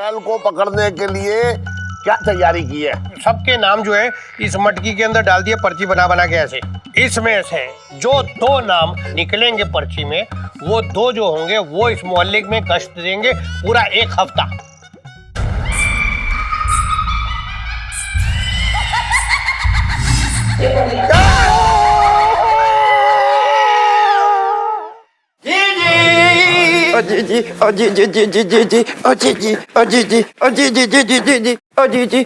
चुड़ैल को पकड़ने के लिए क्या तैयारी की है? सबके नाम जो है इस मटकी के अंदर डाल दिए, पर्ची बना बना के ऐसे। इसमें से जो 2 नाम निकलेंगे पर्ची में, वो 2 जो होंगे वो इस मोहल्ले में गश्त देंगे पूरा 1 हफ्ता। जी जी ओ जी जी जी जी जी जी ओ जी जी ओ जी जी ओ जी जी जी जी जी जी ओ जी जी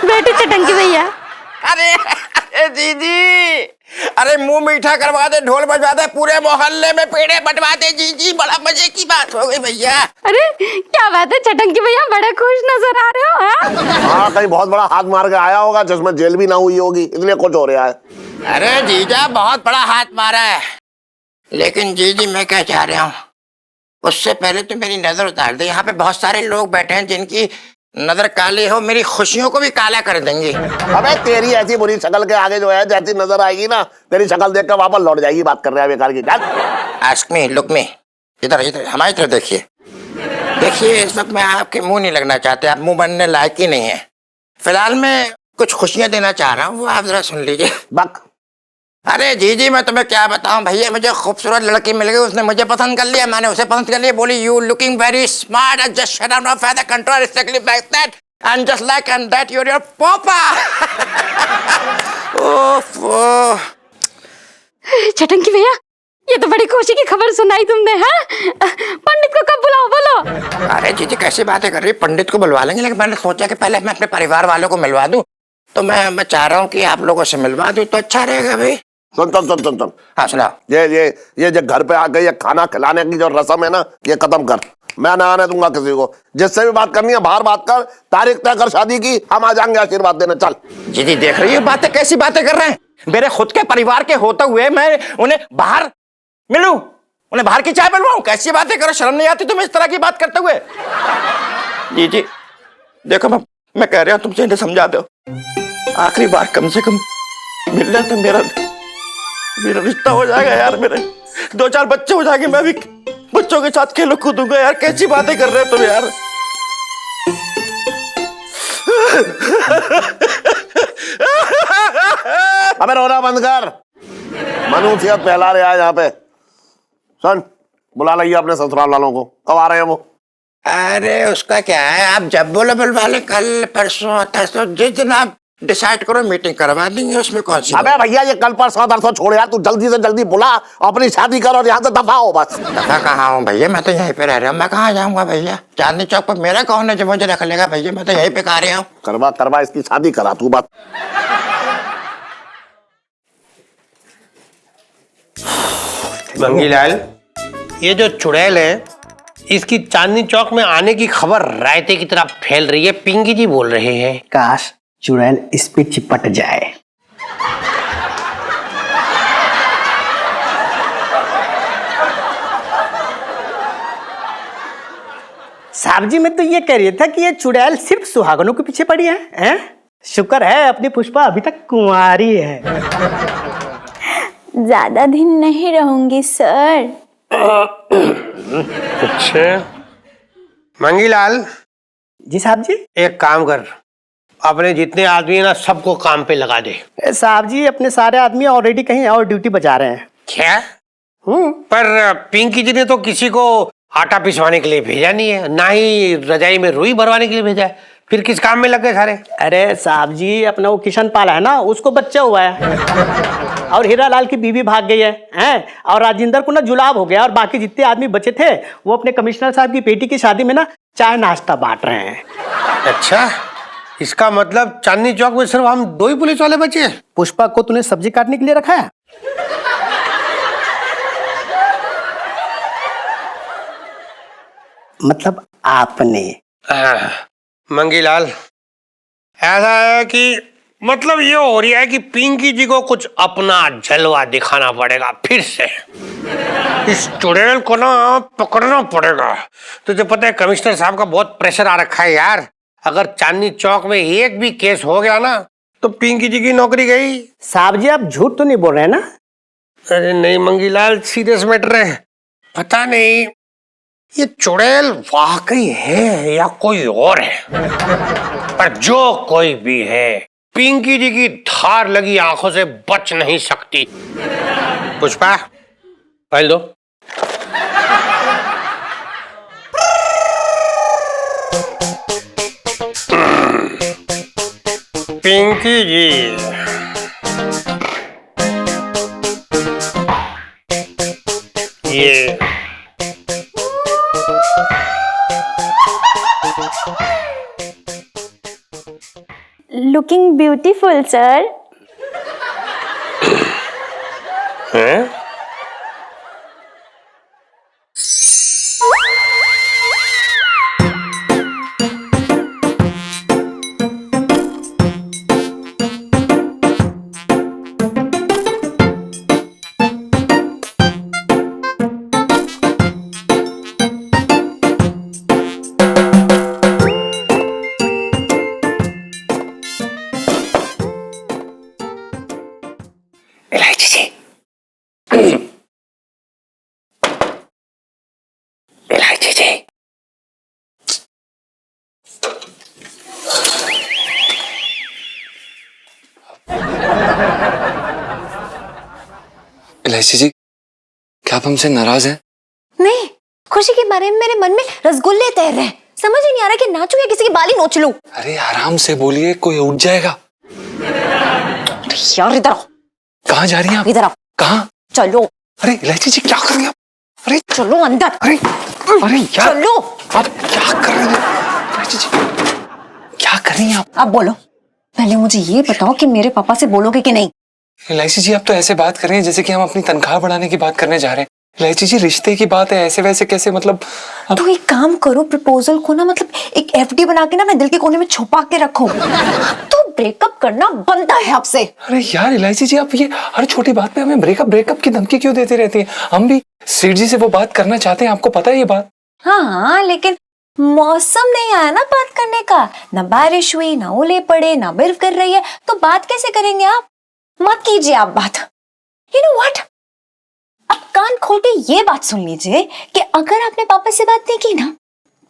बैठे चटंकी भैया। अरे अरे दीदी, अरे मुंह मीठा करवा दे, ढोल बजवा दे, पूरे मोहल्ले में पेड़े बंटवा दे। जी जी, बड़ा मजे की बात हो गई भैया। अरे क्या बात है चटंकी भैया, बड़े खुश नजर आ रहे हो। हाँ, कहीं बहुत बड़ा हाथ मार के आया होगा जिसमें जेल भी ना हुई होगी, इसलिए कुछ हो रहा है। अरे जीजा, बहुत बड़ा हाथ मारा है, लेकिन जी मैं क्या चाह रहा हूँ, उससे पहले तो मेरी नजर उतार दे। यहाँ पे बहुत सारे लोग बैठे हैं जिनकी नजर काली हो, मेरी खुशियों को भी काला कर देंगे। अबे तेरी ऐसी बुरी शक्ल के आगे जो है जैसी नजर आएगी ना, तेरी शक्ल देख कर वापस लौट जाएगी। बात कर रहे हैं बेकार की। आस्क मी, लुक मी, इधर इधर हमारी तरफ देखिए। देखिए, इस वक्त मैं आपके मुंह नहीं लगना चाहते, आप मुंह बनने लायक ही नहीं है। फिलहाल मैं कुछ खुशियां देना चाह रहा हूँ, वो आप जरा सुन लीजिए। बक। अरे जी मैं तुम्हें क्या बताऊं भैया, मुझे खूबसूरत लड़की मिल गई, उसने मुझे पसंद कर लिया, मैंने उसे पसंद कर लिया। बोली you looking very smart and just shut down of the control actually like that and just like and that you are your papa. ओफ चटंकी भैया, ये तो बड़ी खुशी की खबर सुनाई तुमने। हाँ, पंडित को कब बुलाओ बोलो। अरे जी कैसी बातें कर रही है, पंडित को बुलवा लेंगे, लेकिन मैंने सोचा कि पहले मैं अपने परिवार वालों को मिलवा दूं, तो मैं चाह रहा हूँ कि आप लोगों से मिलवा दूं तो अच्छा रहेगा भाई। सुन। हाँ सुना। ये जो घर पे आ गई खाना खिलाने की जो रस्म है ना, ये खत्म कर। मैं ना आने दूंगा किसी को। जिससे भी बात करनी है बाहर बात कर, तारीख तय कर शादी की, हम आ जाएंगे आशीर्वाद देने। चल। जी देख रही है बातें, कैसी बातें कर रहे हैं। मेरे खुद के परिवार के होते हुए मैं उन्हें बाहर मिलूं, उन्हें बाहर की चाय पिलवाऊं? कैसी बातें करो, शर्म नहीं आती तुम्हें इस तरह की बात करते हुए? जी देखो, मैं कह रहा हूं तुमसे, इन्हें समझा दो, आखिरी बार कम से कम मिलना तो मेरा रिश्ता हो जाएगा यार, मेरे 2-4 बच्चे हो जाएंगे, मैं भी बच्चों के साथ खेलो कूदूंगा यार। कैसी बातें कर रहे हो तुम यार। अबे रोना बंद कर, मनुष्यत फैला रहा है यहाँ पे। सुन, बुला लाइए अपने ससुराल वालों को। कब आ रहे हैं वो? अरे उसका क्या है, आप जब बोलो बुलवा ले, कल परसों तरसों, जिस दिन आप डिसाइड करो मीटिंग करवा देंगे, उसमें कौन सी। अबे भैया, ये कल परसों तरसों छोड़ यार, तू जल्दी से जल्दी बुला, अपनी शादी कर और यहाँ से दफा हो बस। दफा कहाँ हूँ भैया, मैं तो यहीं पे रह रहा हूँ, मैं कहाँ जाऊंगा भैया। चांदनी चौक पर मेरा कौन है जो मुझे रख लेगा भैया, मैं तो यहीं पे खा रहा हूँ। करवा इसकी शादी करा तू बस। मंगीलाल, ये जो चुड़ैल है, इसकी चांदनी चौक में आने की खबर रायते की तरह फैल रही है। पिंकी जी बोल रहे हैं काश चुड़ैल इस पे चिपट जाए। साहब जी, मैं तो ये कह रही था कि ये चुड़ैल सिर्फ सुहागनों के पीछे पड़ी है, हैं? शुक्र है अपनी पुष्पा अभी तक कुंवारी है। ज्यादा दिन नहीं रहूंगी सर। अच्छा मंगीलाल जी साहब जी। एक काम कर, अपने जितने आदमी है ना सबको काम पे लगा दे। साहब जी, अपने सारे आदमी ऑलरेडी कहीं और ड्यूटी बजा रहे हैं। क्या? पर पिंकी जी ने तो किसी को आटा पिसवाने के लिए भेजा नहीं है, ना ही रजाई में रुई भरवाने के लिए भेजा है, फिर किस काम में लग गए सारे? अरे साहब जी, अपना वो किशन पाला है ना, उसको बच्चा हुआ है, और हीरा लाल की बीवी भाग गई है, हैं? और राजेंद्र को ना जुलाब हो गया, और बाकी जितने आदमी बचे थे वो अपने कमिश्नर साहब की बेटी की शादी में ना चाय नाश्ता बांट रहे हैं। अच्छा, इसका मतलब चांदनी चौक में सिर्फ हम 2 ही पुलिस वाले बचे हैं? पुष्पा को तूने सब्जी काटने के लिए रखा है? मतलब आपने? मंगीलाल, ऐसा है कि मतलब ये हो रही है कि पिंकी जी को कुछ अपना जलवा दिखाना पड़ेगा फिर से। इस चुड़ैल को ना पकड़ना पड़ेगा। तुझे पता है कमिश्नर साहब का बहुत प्रेशर आ रखा है यार। अगर चांदनी चौक में एक भी केस हो गया ना तो पिंकी जी की नौकरी गई। साहब जी, आप झूठ तो नहीं बोल रहे हैं ना? अरे नहीं मंगीलाल, सीरियस मैटर है। पता नहीं ये चुड़ैल वाकई है या कोई और है, पर जो कोई भी है पिंकी जी की धार लगी आंखों से बच नहीं सकती। पुष्पा, फाइल दो। पिंकी जी, ये लुकिंग ब्यूटीफुल सर। है? इलायची जी, इलायची जी, इलायची जी, क्या आप हमसे नाराज हैं? नहीं, खुशी के बारे में मेरे मन में रसगुल्ले तैर रहे हैं। समझ ही नहीं आ रहा कि नाचूं या किसी की बाली नोच लूं। अरे आराम से बोलिए, कोई उठ जाएगा। यार इधर आओ। कहाँ जा रही हैं आप? इधर आओ। कहाँ? चलो। अरे इलायची जी, क्या कर रही हैं आप? अरे चलो अंदर। अरे अरे यार, चलो। आप क्या कर रही हैं? इलायची जी, क्या कर रही हैं आप? अब बोलो, पहले मुझे ये बताओ कि मेरे पापा से बोलोगे कि नहीं। इलायची जी, आप तो ऐसे बात कर रही हैं जैसे कि हम अपनी तनख्वाह बढ़ाने की बात करने जा रहे हैं। इलायची जी, रिश्ते की बात है, ऐसे वैसे कैसे, मतलब तो एक काम करो, प्रपोजल को ना मतलब एक एफडी बना के ना मैं दिल के कोने में छुपा के रखो। तो ब्रेकअप करना बनता है आपसे। अरे यार इलायची जी, आप ये हर छोटी बात पे हमें ब्रेकअप की धमकी क्यों देती रहती हैं? हम भी सेठ जी से वो बात करना चाहते हैं, आपको पता है ये बात। हाँ, लेकिन मौसम नहीं आया ना बात करने का। ना बारिश हुई, ना ओले पड़े, ना बर्फ गिर रही है, तो बात कैसे करेंगे आप? मत कीजिए आप बात। यू नो व्हाट, अब कान खोल के ये बात सुन लीजिए कि अगर आपने पापा से बात नहीं की ना,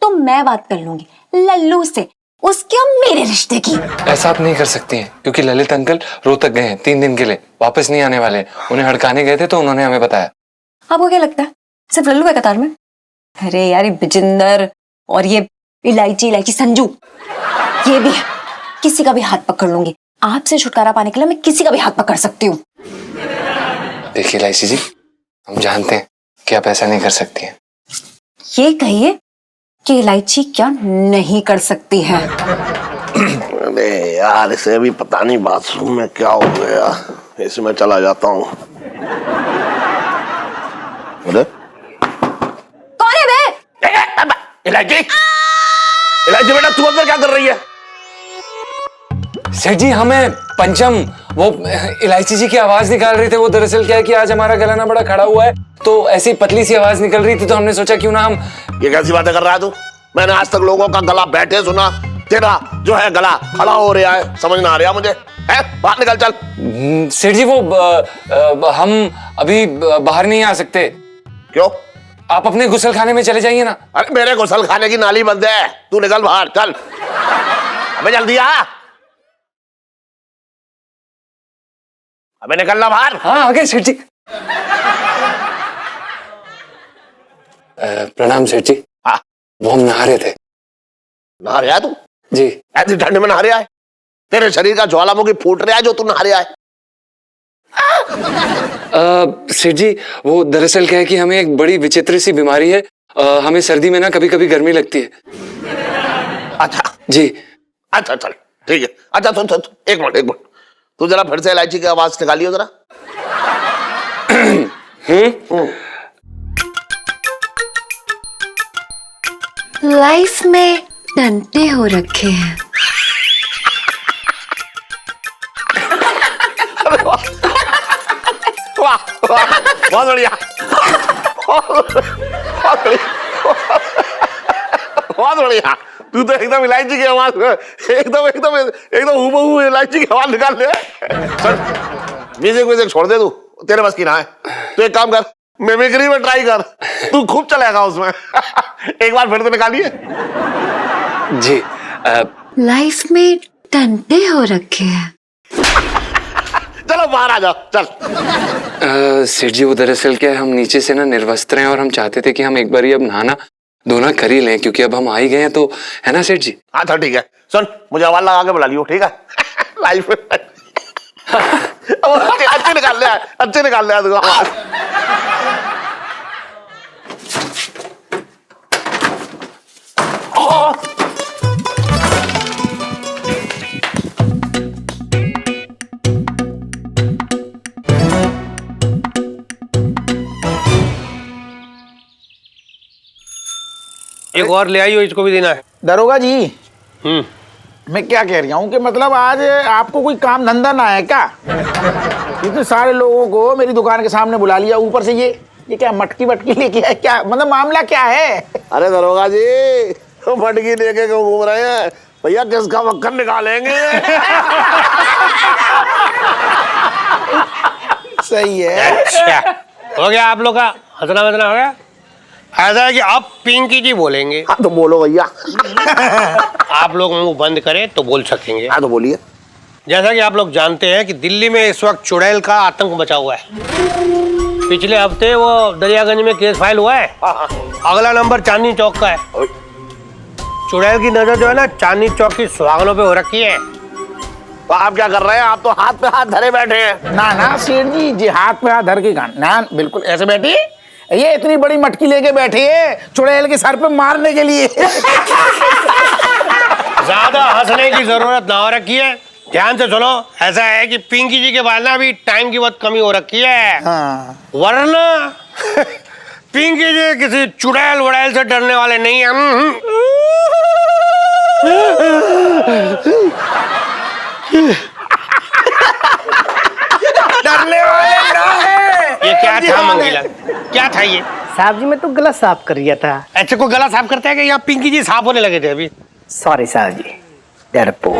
तो मैं बात कर लूंगी लल्लू से, उसके और मेरे रिश्ते की। ऐसा आप नहीं कर सकती हैं, क्योंकि ललित अंकल रोहतक गए हैं 3 दिन के लिए, वापस नहीं आने वाले। उन्हें हड़काने गए थे तो उन्होंने हमें बताया। आपको क्या लगता है सिर्फ लल्लू है कतार में? अरे यार, ये बिजिंदर और ये इलायची संजू, ये भी है। किसी का भी हाथ पकड़ लूंगी। आपसे छुटकारा पाने के लिए मैं किसी का भी हाथ पकड़ सकती हूँ। देखिए इलायची जी, हम जानते हैं कि आप ऐसा नहीं कर सकती हैं। ये कहिए कि इलायची क्या नहीं कर सकती है। अरे यार, इसे भी पता नहीं बाथरूम में क्या हो गया, इसमें चला जाता हूँ। अरे कौन है बे? इलायची, इलायची बेटा, तू अंदर क्या कर रही है? सेठ जी, हमें पंचम वो इलायची जी की आवाज निकाल रहे थे। वो दरअसल क्या है कि आज हमारा गला ना बड़ा खड़ा हुआ है, तो ऐसी पतली सी आवाज निकल रही थी, तो हमने सोचा क्यों ना हम। ये कैसी बातें कर रहा है तू? मैंने आज तक लोगों का गला बैठे सुना, तेरा जो है गला खड़ा हो रहा है, समझ ना आ रहा मुझे। है, बाहर निकल चल। सेठ जी, वो हम अभी बाहर नहीं आ सकते। क्यों? आप अपने गुसल खाने में चले जाइए ना। अरे मेरे गुसल खाने की नाली बंद है, तू निकल बाहर चल। अबे जल्दी आ, अबे निकलना बाहर। हाँ आगे सेठ जी। प्रणाम सेठ जी। हाँ, वो हम नहा रहे थे। नहा रहा है तू? जी। ऐसी ठंड में नहा रहा है? तेरे शरीर का ज्वालामुखी फूट रहा है जो तू नहा रहा है। सेठ जी, वो दरअसल क्या है कि हमें एक बड़ी विचित्र सी बीमारी है। हमें सर्दी में ना कभी कभी गर्मी लगती है। अच्छा जी। अच्छा चल ठीक है। अच्छा सुन सुन, एक मिनट, तू जरा फिर से इलायची की आवाज निकालियो जरा। लाइफ में टंटे हो रखे हैं। वाह वाह, बहुत बढ़िया, बहुत बढ़िया। तू तो एकदम इलायची की आवाज, एकदम एकदम एकदम हूबहू इलायची की आवाज निकाल ले। चल म्यूजिक छोड़ दे तू, तेरे बस की ना है। तो एक काम कर, मिमिक्री में ट्राई कर, तू खूब चलेगा उसमें। एक बार फिर से निकालिए। जी लाइफ में टंटे हो रखे हैं। चलो बाहर आ जाओ, चल। सेठ जी वो दरअसल क्या है, हम नीचे से ना निर्वस्त्र हैं और हम चाहते थे कि हम एक बार अब नहाना धोना कर ही लें, क्योंकि अब हम आ ही गए हैं, तो है ना सेठ जी? हाँ तो ठीक है, सुन मुझे आवाज लगा के बुला लियो, ठीक है? लाइफ में अच्छे निकाल ले, अच्छे निकाल ले आवाज। एक और ले आइयो, इसको भी देना है। दरोगा जी, मैं क्या कह रहा हूँ कि मतलब आज आपको कोई काम धंधा ना है क्या? इतने सारे लोगों को मेरी दुकान के सामने बुला लिया, ऊपर से ये क्या मटकी वटकी लेके आए, क्या मतलब मामला क्या है? अरे दरोगा जी, मटकी लेके क्यों घूम रहे हैं भैया? किसका मक्खन निकालेंगे? सही है। अच्छा, हो गया आप लोग का हंसना वसना हो गया। ऐसा है कि अब पिंकी जी बोलेंगे। हाँ तो बोलो भैया। आप लोग मुंह बंद करें तो बोल सकेंगे। हाँ तो बोलिए। जैसा कि आप लोग जानते हैं कि दिल्ली में इस वक्त चुड़ैल का आतंक मचा हुआ है। पिछले हफ्ते वो दरियागंज में केस फाइल हुआ है। अगला नंबर चांदनी चौक का है। चुड़ैल की नजर जो है ना चांदनी चौक की सुहागनों पे हो रखी है। तो आप क्या कर रहे हैं? आप तो हाथ पे हाथ धरे बैठे हैं। ना सेठ जी हाथ पे हाथ धर के ना बिल्कुल ऐसे बैठी, ये इतनी बड़ी मटकी लेके बैठी है चुड़ैल के सर पे मारने के लिए। ज्यादा हंसने की जरूरत ना हो रखी है, ध्यान से सुनो। ऐसा है कि पिंकी जी के पास ना अभी टाइम की बहुत कमी हो रखी है। हाँ। वरना पिंकी जी किसी चुड़ैल वड़ैल से डरने वाले नहीं हैं। डरने वाले ना है। ये क्या था मंगीलाल, क्या था ये? साहब जी मैं तो गला साफ कर रिया था। ऐसे को गला साफ करता है कि यहाँ पिंकी जी साफ होने लगे थे अभी? सॉरी साहब जी, डरपोक।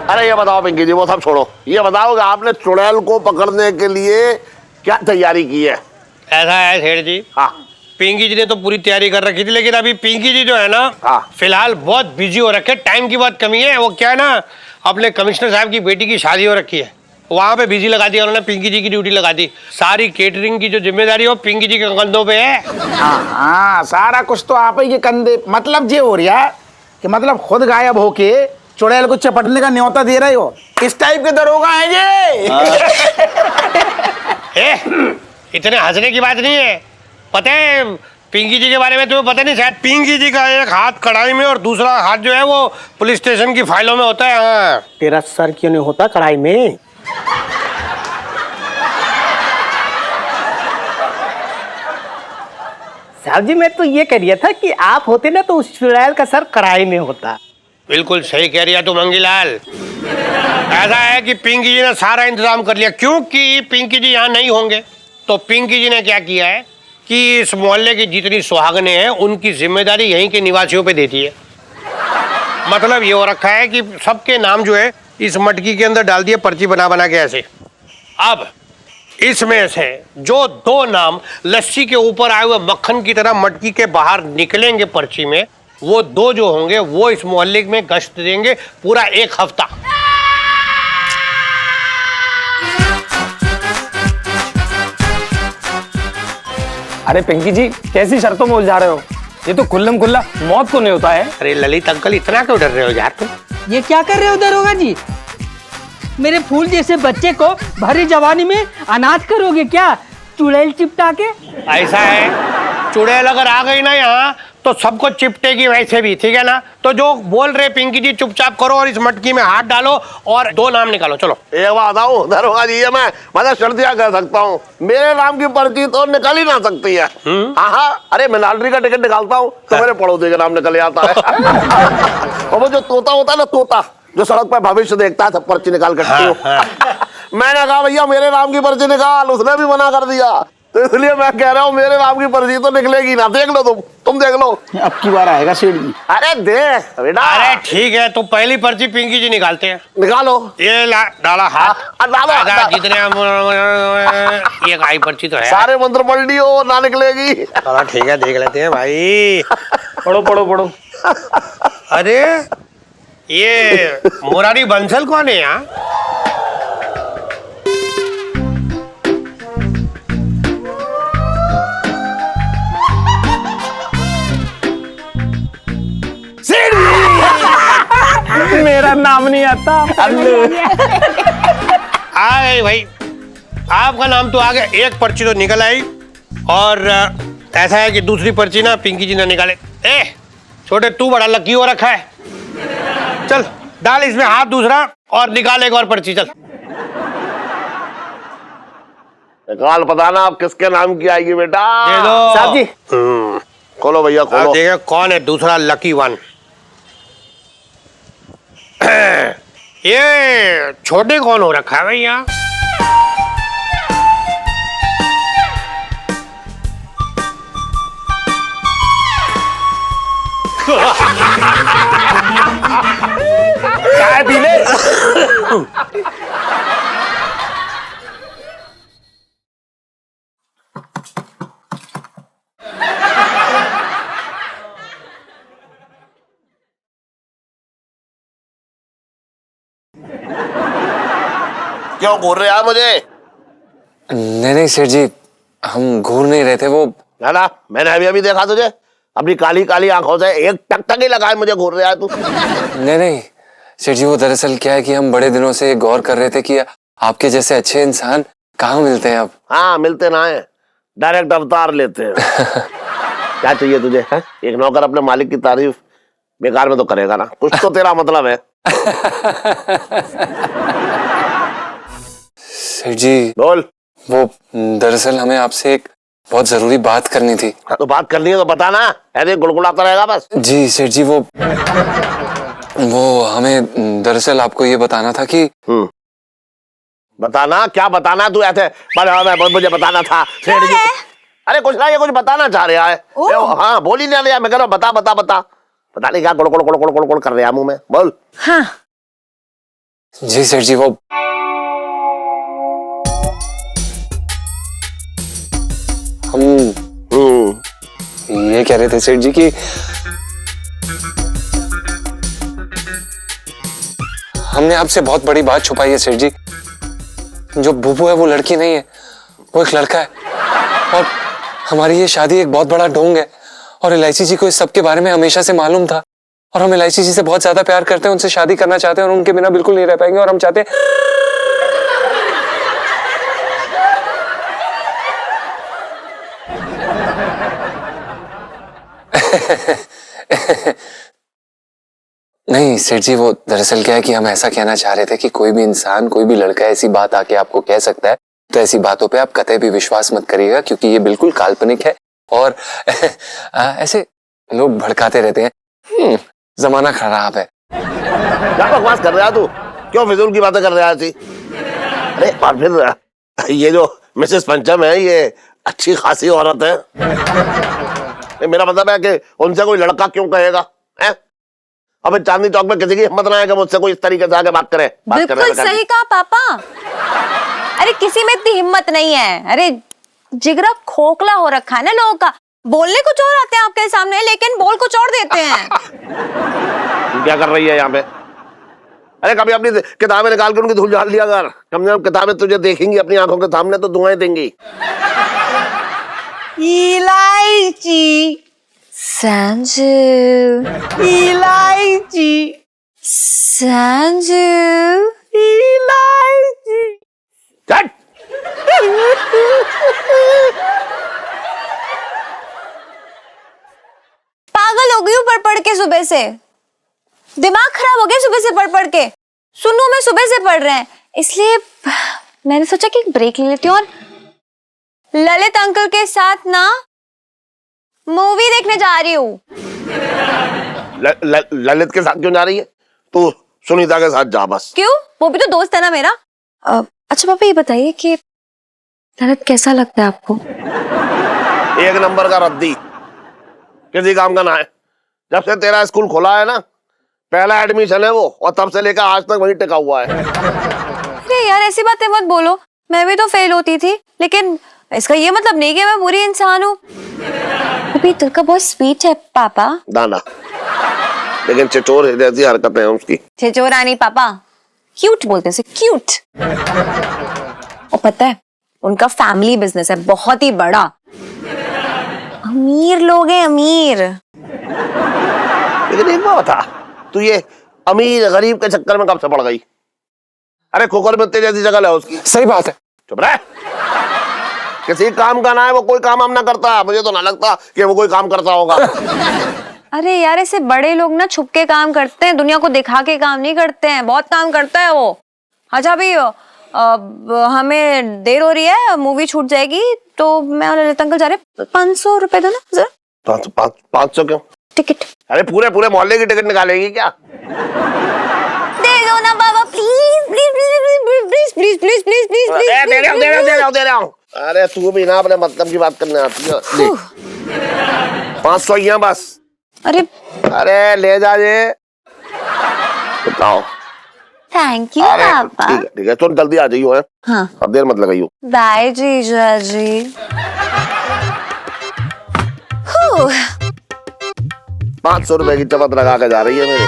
अरे ये बताओ पिंकी जी, वो सब छोड़ो, ये बताओ कि आपने चुड़ैल को पकड़ने के लिए क्या तैयारी की है? ऐसा है सेठ जी, हाँ पिंकी जी ने तो पूरी तैयारी कर रखी थी, लेकिन अभी पिंकी जी जो है ना हाँ। फिलहाल बहुत बिजी हो रखे, टाइम की बहुत कमी है। वो क्या है ना, अपने कमिश्नर साहब की बेटी की शादी हो रखी है, वहां पे बिजी लगा दिया उन्होंने, पिंकी जी की ड्यूटी लगा दी। सारी केटरिंग की जो जिम्मेदारी है वो पिंकी जी के कंधों पे है। हाँ सारा कुछ तो आप ही के कंधे, मतलब ये हो रहा है कि मतलब खुद गायब होके चुड़ैल को चपटने का न्योता दे रहे हो, इस टाइप के दरोगा है ये। इतने हंसने की बात नहीं है। पता है पिंकी जी के बारे में तुम्हें पता नहीं शायद? पिंकी जी का एक हाथ कढ़ाई में और दूसरा हाथ जो है वो पुलिस स्टेशन की फाइलों में होता है। हाँ। तेरा सर क्यों नहीं होता कढ़ाई में? साहब जी मैं तो ये कह रहा था कि आप होते ना तो उस चुड़ैल का सर कढ़ाई में होता। बिल्कुल सही कह रिया तू मंगीलाल। ऐसा है कि पिंकी जी ने सारा इंतजाम कर लिया, क्योंकि पिंकी जी यहाँ नहीं होंगे तो पिंकी जी ने क्या किया है कि इस मोहल्ले की जितनी सुहागनें हैं उनकी जिम्मेदारी यहीं के निवासियों पे देती है। मतलब ये हो रखा है कि सबके नाम जो है इस मटकी के अंदर डाल दिए, पर्ची बना बना के ऐसे। अब इसमें से जो दो नाम लस्सी के ऊपर आए हुए मक्खन की तरह मटकी के बाहर निकलेंगे पर्ची में, वो दो जो होंगे वो इस मोहल्ले में गश्त देंगे पूरा एक हफ्ता। अरे पिंकी जी कैसी शर्तों में उलझा रहे हो? ये तो खुल्लम खुल्ला मौत को नहीं होता है। अरे ललित अंकल इतना क्यों डर रहे हो यार तुम? ये क्या कर रहे हो दरोगा जी? मेरे फूल जैसे बच्चे को भरी जवानी में अनाथ करोगे क्या चुड़ैल चिपटा के? ऐसा है, चुड़ैल अगर आ गई ना यहाँ तो सबको चिपटेगी वैसे भी, ठीक है ना? तो जो बोल रहे पिंकी जी चुपचाप करो और इस मटकी में हाथ डालो और दो नाम निकालो। चलो एक बात बताऊं दरोगा जी, ये मैं मतलब शर्तियां कर सकता हूँ, मेरे नाम की पर्ची तो निकल ही ना सकती है। हाँ अरे मैं लॉटरी का टिकट निकालता हूँ तो मेरे पड़ोसी का नाम निकल आता है। और वो जो तोता होता है ना, तोता जो सड़क पर भविष्य देखता है, सब पर्ची निकाल कर। मैंने कहा भैया मेरे नाम की पर्ची निकाल, उसने भी मना कर दिया। तो इसलिए मैं कह रहा हूँ मेरे नाम की पर्ची तो निकलेगी ना। देख लो तुम देख लो। अब की बार आएगा सेठ जी। अरे देख बेटा। अरे ठीक है, तो पहली पर्ची पिंकी जी निकालते हैं। निकालो। ये डाला हाथ। डालो। जितने ये आई पर्ची तो है। सारे मंत्र पढ़ लियो ना निकलेगी। चलो ठीक है, देख लेते हैं भाई। पढ़ो पढ़ो पढ़ो। अरे ये मुरारी बंसल कौन है यहाँ? मेरा नाम नहीं आता। आ गई भाई, आपका नाम तो आ गया। एक पर्ची तो निकल आई, और ऐसा है कि दूसरी पर्ची ना पिंकी जी ने निकाले। ए छोटे, तू बड़ा लकी हो रखा है। चल डाल इसमें हाथ दूसरा और निकाल एक और पर्ची। चल निकाल, बताना आप किसके नाम की आएगी बेटा। दे दो साहब जी। खोलो भैया अब खोलो। देखिए कौन है दूसरा लकी वन। ये छोटे कौन हो रखा है भैया? चाय पी ले। क्यों घूर रहे हैं मुझे? नहीं नहीं सेठ जी, हम घूर नहीं रहे थे। वो ना मैंने अभी देखा तुझे, अपनी काली काली आंखों से एक टक ही लगाए मुझे घूर रहा है तू। नहीं नहीं सेठ जी, वो दरअसल क्या है कि हम बड़े दिनों से गौर कर रहे थे कि आपके जैसे अच्छे इंसान कहाँ मिलते हैं अब। हाँ मिलते ना है, डायरेक्ट अवतार लेते हैं। क्या चाहिए तुझे है? एक नौकर अपने मालिक की तारीफ बेकार में तो करेगा ना, कुछ तो तेरा मतलब है। सेठ जी बोल। वो दरअसल हमें आपसे एक बहुत जरूरी बात करनी थी। तो बात करनी है तो बताना, ऐसे गुड़गुड़ाता रहेगा बस। जी सेठ जी, वो हमें दरअसल आपको ये बताना था कि बताना क्या बताना? तू ऐसे मुझे बताना था सेठ जी। अरे कुछ ना, ये कुछ बताना चाह रहा है। हाँ बोल ही नहीं रहा, मैं कह रहा हूं बता बता बता। पता नहीं क्या गुड़ गुड़ गुड़ गुड़ गुड़ गुड़ कर रहा मुंह में। बोल। हाँ जी सेठ जी, वो हम ये कह रहे थे सेठ जी कि हमने आपसे बहुत बड़ी बात छुपाई है सेठ जी। जो बुबू है वो लड़की नहीं है, वो एक लड़का है। और हमारी ये शादी एक बहुत बड़ा ढोंग है, और इलायची जी को इस सब के बारे में हमेशा से मालूम था। और हम इलायची जी से बहुत ज्यादा प्यार करते हैं, उनसे शादी करना चाहते हैं, और उनके बिना बिल्कुल नहीं रह पाएंगे। और हम चाहते हैं नहीं सेठ जी, वो दरअसल क्या है कि हम ऐसा कहना चाह रहे थे कि कोई भी इंसान, कोई भी लड़का ऐसी बात आके आपको कह सकता है, तो ऐसी बातों पे आप कतई भी विश्वास मत करिएगा, क्योंकि ये बिल्कुल काल्पनिक है। और ऐसे लोग भड़काते रहते हैं। जमाना खराब है। क्या बकवास कर रहा है तू? क्यों फिजूल की बातें कर रहा है? अरे और फिर ये जो मिसेस पंचम है, ये अच्छी खासी औरत है। मेरा मतलब है कि उनसे कोई लड़का क्यों कहेगा? है? अब चांदनी चौक में किसी की हिम्मत ना है कि मुझसे कोई इस तरीके से आके बात करे। बिल्कुल सही कहा पापा। अरे किसी में इतनी हिम्मत नहीं है। अरे जिगरा खोखला हो रखा है ना लोगों का। बोलने कुछ और आते हैं आपके सामने, लेकिन बोल कुछ और देते हैं। तू क्या कर रही है यहाँ पे? अरे कभी अपनी किताबें निकाल के उनकी धूल झाड़ लिया कर। कम से कम किताबें तुझे देखेंगी अपनी आंखों के सामने तो दुआएं देंगी। इलायची संजू, इलायची संजू, इलायची। चल। पागल हो गई हूँ पढ़ पढ़ के सुबह से। दिमाग खराब हो गया सुबह से पढ़ पढ़ के। सुनो मैं सुबह से पढ़ रहे हैं, इसलिए मैंने सोचा कि एक ब्रेक ले लेती हूँ और ललित अंकल के साथ ना मूवी देखने जा रही हूँ। ललित के साथ क्यों जा रही है? तू सुनीता के साथ जा बस। क्यों? वो भी तो दोस्त है ना मेरा। अच्छा पापा ये बताइए कि ललित कैसा लगता है आपको? एक नंबर का रद्दी, किसी काम का ना है। जब से तेरा स्कूल खुला है ना, पहला एडमिशन है वो, और तब से लेकर आज तक वहीं टिका हुआ है। अरे यार ऐसी बातें मत बोलो, मैं भी तो फेल होती थी, लेकिन इसका ये मतलब नहीं कि मैं बुरी इंसान हूँ। अभी तुलका बहुत स्वीट है पापा। दाना, लेकिन चिचोर जैसी हरकतें हैं उसकी। छिचोरा नहीं पापा, क्यूट बोलते हैं, क्यूट। और पता है उनका फैमिली बिजनेस है बहुत ही बड़ा, अमीर लोग हैं, अमीर। लेकिन एक बात बता, तू ये अमीर गरीब के चक्कर में कब से पड़ गई? अरे कुकर में तेज जैसी जगह है उसकी। सही बात है। चुप रह। किसी काम का ना है वो, कोई काम हम ना करता। मुझे तो ना लगता कि वो कोई काम करता होगा। अरे यार ऐसे बड़े लोग ना छुप के काम करते हैं, दुनिया को दिखा के काम नहीं करते हैं, बहुत काम करता है वो। अच्छा भी हमें देर हो रही है, मूवी छूट जाएगी, तो मैं और ललित अंकल जा रहे, 500 रुपए दो ना जरा। 500 क्यों? टिकट। अरे पूरे पूरे मोहल्ले की टिकट निकालेगी क्या? दे दो ना बाबा, please please please please please please please please. दे रहा हूँ। अरे तू भी ना अपने मतलब की बात करने आती है। 500 ही है बस। अरे ले जा ये। बताओ। थैंक यू अरे पापा। ठीक है, तुम जल्दी आ जाइयो है। हाँ। अब देर मत लगाइयो। बाय जीजा जी। 500 रुपए की चपत लगा के जा रही है मेरे।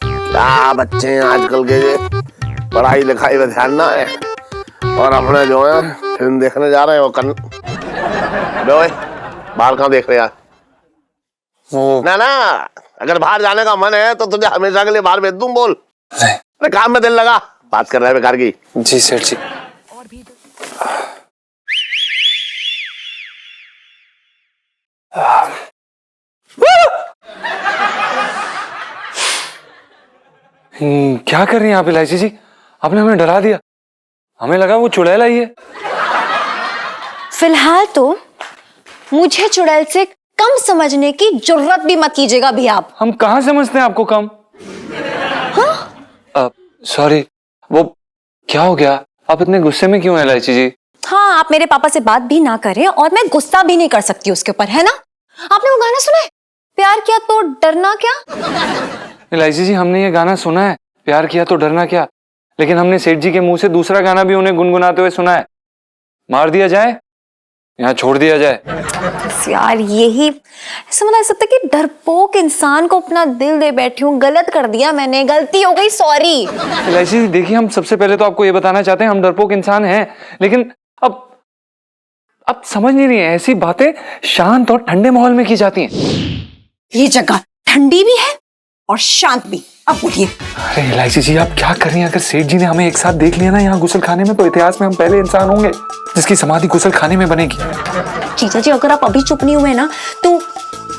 क्या बच्चे हैं आजकल के, ये पढ़ाई लिखाई में ध्यान ना है, और अपने जो है फिल्म देखने जा रहे हैं वो बाहर कहाँ देख रहे हैं? वो ना ना, अगर बाहर जाने का मन है तो तुझे हमेशा के लिए बाहर भेज दूं। बोल। अरे काम में दिल लगा, बात कर रहा है बेकार की। जी सेठ जी। क्या कर रही हैं आप इलायची जी? आपने हमें डरा दिया, हमें लगा वो चुड़ैल आई है। फिलहाल तो मुझे चुड़ैल से कम समझने की जरूरत भी मत कीजिएगा भी आप। हम कहाँ समझते हैं आपको कम? हाँ? सॉरी, वो क्या हो गया? आप इतने गुस्से में क्यों हैं इलायची जी? हाँ, आप मेरे पापा से बात भी ना करें और मैं गुस्सा भी नहीं कर सकती उसके ऊपर, है ना? आपने वो गाना सुना है, प्यार किया तो डरना क्या? इलायची जी, हमने ये गाना सुना है, प्यार किया तो डरना क्या, लेकिन हमने सेठ जी के मुंह से दूसरा गाना भी उन्हें गुनगुनाते हुए सुना है, मार दिया जाए यहाँ छोड़ दिया जाए। यार यही समझ सकता कि डरपोक इंसान को अपना दिल दे बैठी हूँ, गलत कर दिया मैंने, गलती हो गई, सॉरी। इलायची जी देखिए, हम सबसे पहले तो आपको ये बताना चाहते हैं हम डरपोक इंसान हैं, लेकिन अब समझ नहीं रही है, ऐसी बातें शांत और ठंडे माहौल में की जाती हैं। ये जगह ठंडी भी है और शांत भी। अब बोलिए। अरे इलायची जी, आप क्या कर रही हैं? अगर सेठ जी ने हमें एक साथ देख लिया ना यहाँ गुसल खाने में, तो इतिहास में हम पहले इंसान होंगे जिसकी समाधि गुसल खाने में बनेगी। जीजा जी, अगर आप अभी चुप नहीं हुए ना तो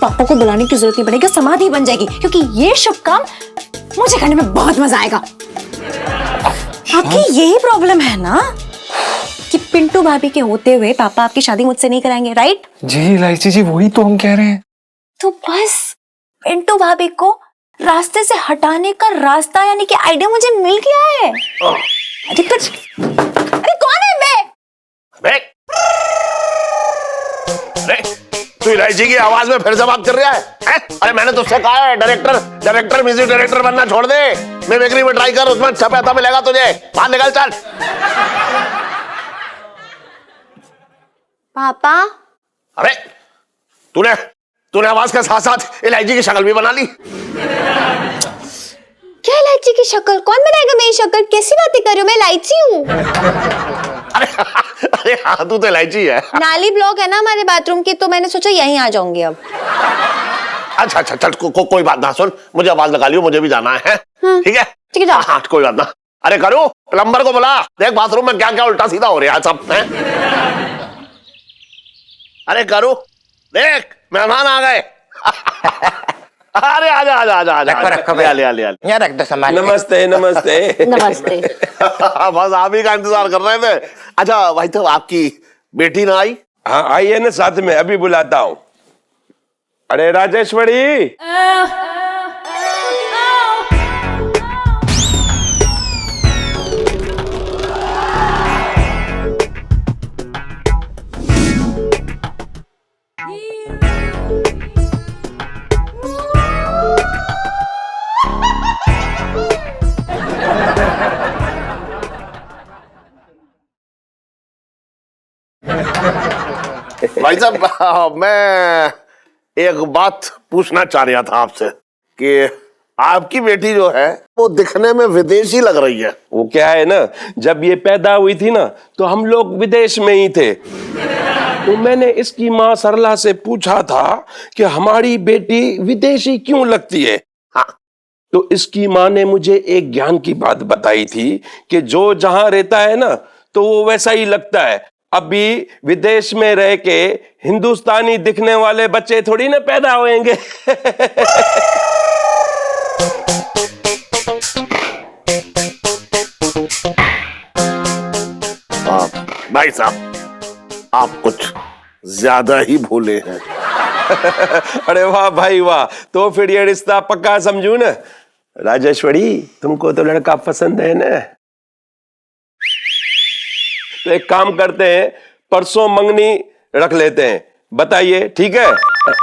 पापा को बुलाने की जरूरत नहीं पड़ेगी, समाधि बन जाएगी, क्योंकि ये शुभ काम मुझे करने में बहुत मजा आएगा। आपकी यही प्रॉब्लम है ना कि पिंटू भाभी के होते हुए पापा आपकी शादी मुझसे नहीं कराएंगे, राइट? जी इलायची जी, वही तो हम कह रहे हैं। तो बस पिंटू भाभी को रास्ते से हटाने का रास्ता यानी कि आइडिया मुझे मिल गया है। अरे कौन है बे? अरे तू इलायची की आवाज में फिर से बात कर रहा है? अरे मैंने तुझसे कहा है डायरेक्टर म्यूजिक डायरेक्टर बनना छोड़ दे, मैं बेकरी में ट्राई कर, उसमें अच्छा पैसा मिलेगा तुझे। बाहर निकल चल। पापा। अरे तूने आवाज के साथ साथ इलायची की शक्ल भी बना ली। क्या इलायची की शक्ल? कौन बनाएगा मेरी शक्ल? कैसी बातें कर रही हो? मैं इलायची हूँ। अरे हाँ, तू तो इलायची है। नाली ब्लॉक है ना हमारे बाथरूम की, तो मैंने सोचा यहीं आ जाऊंगी अब। अच्छा चल कोई बात ना, सुन, मुझे आवाज लगा लियो, मुझे भी जाना है। ठीक है ठीक है, जाओ। हाँ कोई बात ना। अरे करूँ, प्लम्बर को बुला, देख बाथरूम में क्या क्या उल्टा सीधा हो रहा है सब है। अरे करूँ, देख मेहमान आ गए। अरे आजा यहाँ रख दो सामान। नमस्ते नमस्ते नमस्ते। बस आप ही का इंतजार कर रहे थे। अच्छा भाई, तो आपकी बेटी ना आई? हाँ आई है ना साथ में, अभी बुलाता हूँ। अरे राजेश्वरी, भाई साहब मैं एक बात पूछना चाह रहा था आपसे कि आपकी बेटी जो है वो दिखने में विदेशी लग रही है। वो क्या है ना, जब ये पैदा हुई थी ना तो हम लोग विदेश में ही थे। तो मैंने इसकी माँ सरला से पूछा था कि हमारी बेटी विदेशी क्यों लगती है। हाँ। तो इसकी माँ ने मुझे एक ज्ञान की बात बताई थी कि जो जहां रहता है ना तो वो वैसा ही लगता है। अभी विदेश में रह के हिंदुस्तानी दिखने वाले बच्चे थोड़ी ना पैदा होंगे। भाई साहब आप कुछ ज्यादा ही भूले हैं। अरे वाह भाई वाह, तो फिर ये रिश्ता पक्का समझू ना। राजेश्वरी तुमको तो लड़का पसंद है ना, तो एक काम करते हैं, परसों मंगनी रख लेते हैं। बताइए ठीक है?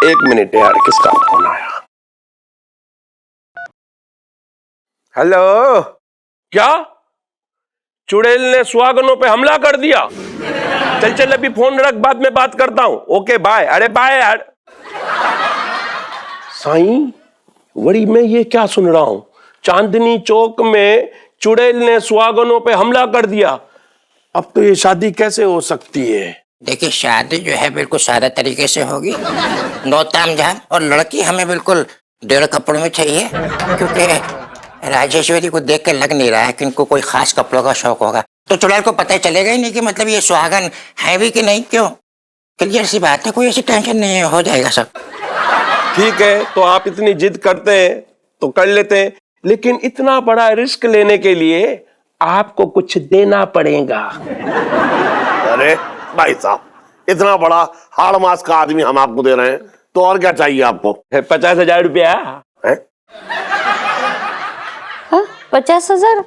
एक मिनट यार, किसका फोन आया? हेलो, क्या चुड़ैल ने सुहागनों पे हमला कर दिया? चल चल अभी फोन रख, बाद में बात करता हूं। Okay bye. अरे बाय यार। साईं वड़ी मैं ये क्या सुन रहा हूं? चांदनी चौक में चुड़ैल ने सुहागनों पे हमला कर दिया। अब तो ये शादी कैसे हो सकती है? देखिए शादी जो है बिल्कुल सादा तरीके से होगी, नो ताम झाम, और लड़की हमें बिल्कुल 1.5 कपड़ों में चाहिए, क्योंकि राजेश्वरी को देख के लग नहीं रहा है कि इनको कोई खास कपड़ों का शौक होगा। तो चुड़ैल को पता चलेगा ही नहीं कि मतलब ये सुहागन है भी कि नहीं। क्यों, क्लियर सी बात है, कोई ऐसी टेंशन नहीं है, हो जाएगा सब। ठीक है, तो आप इतनी जिद करते हैं तो कर लेते हैं, लेकिन इतना बड़ा रिस्क लेने के लिए आपको कुछ देना पड़ेगा। अरे भाई साहब इतना बड़ा हाड़ मास का आदमी हम आपको दे रहे हैं, तो और क्या चाहिए आपको? 50,000 रुपया। 50,000?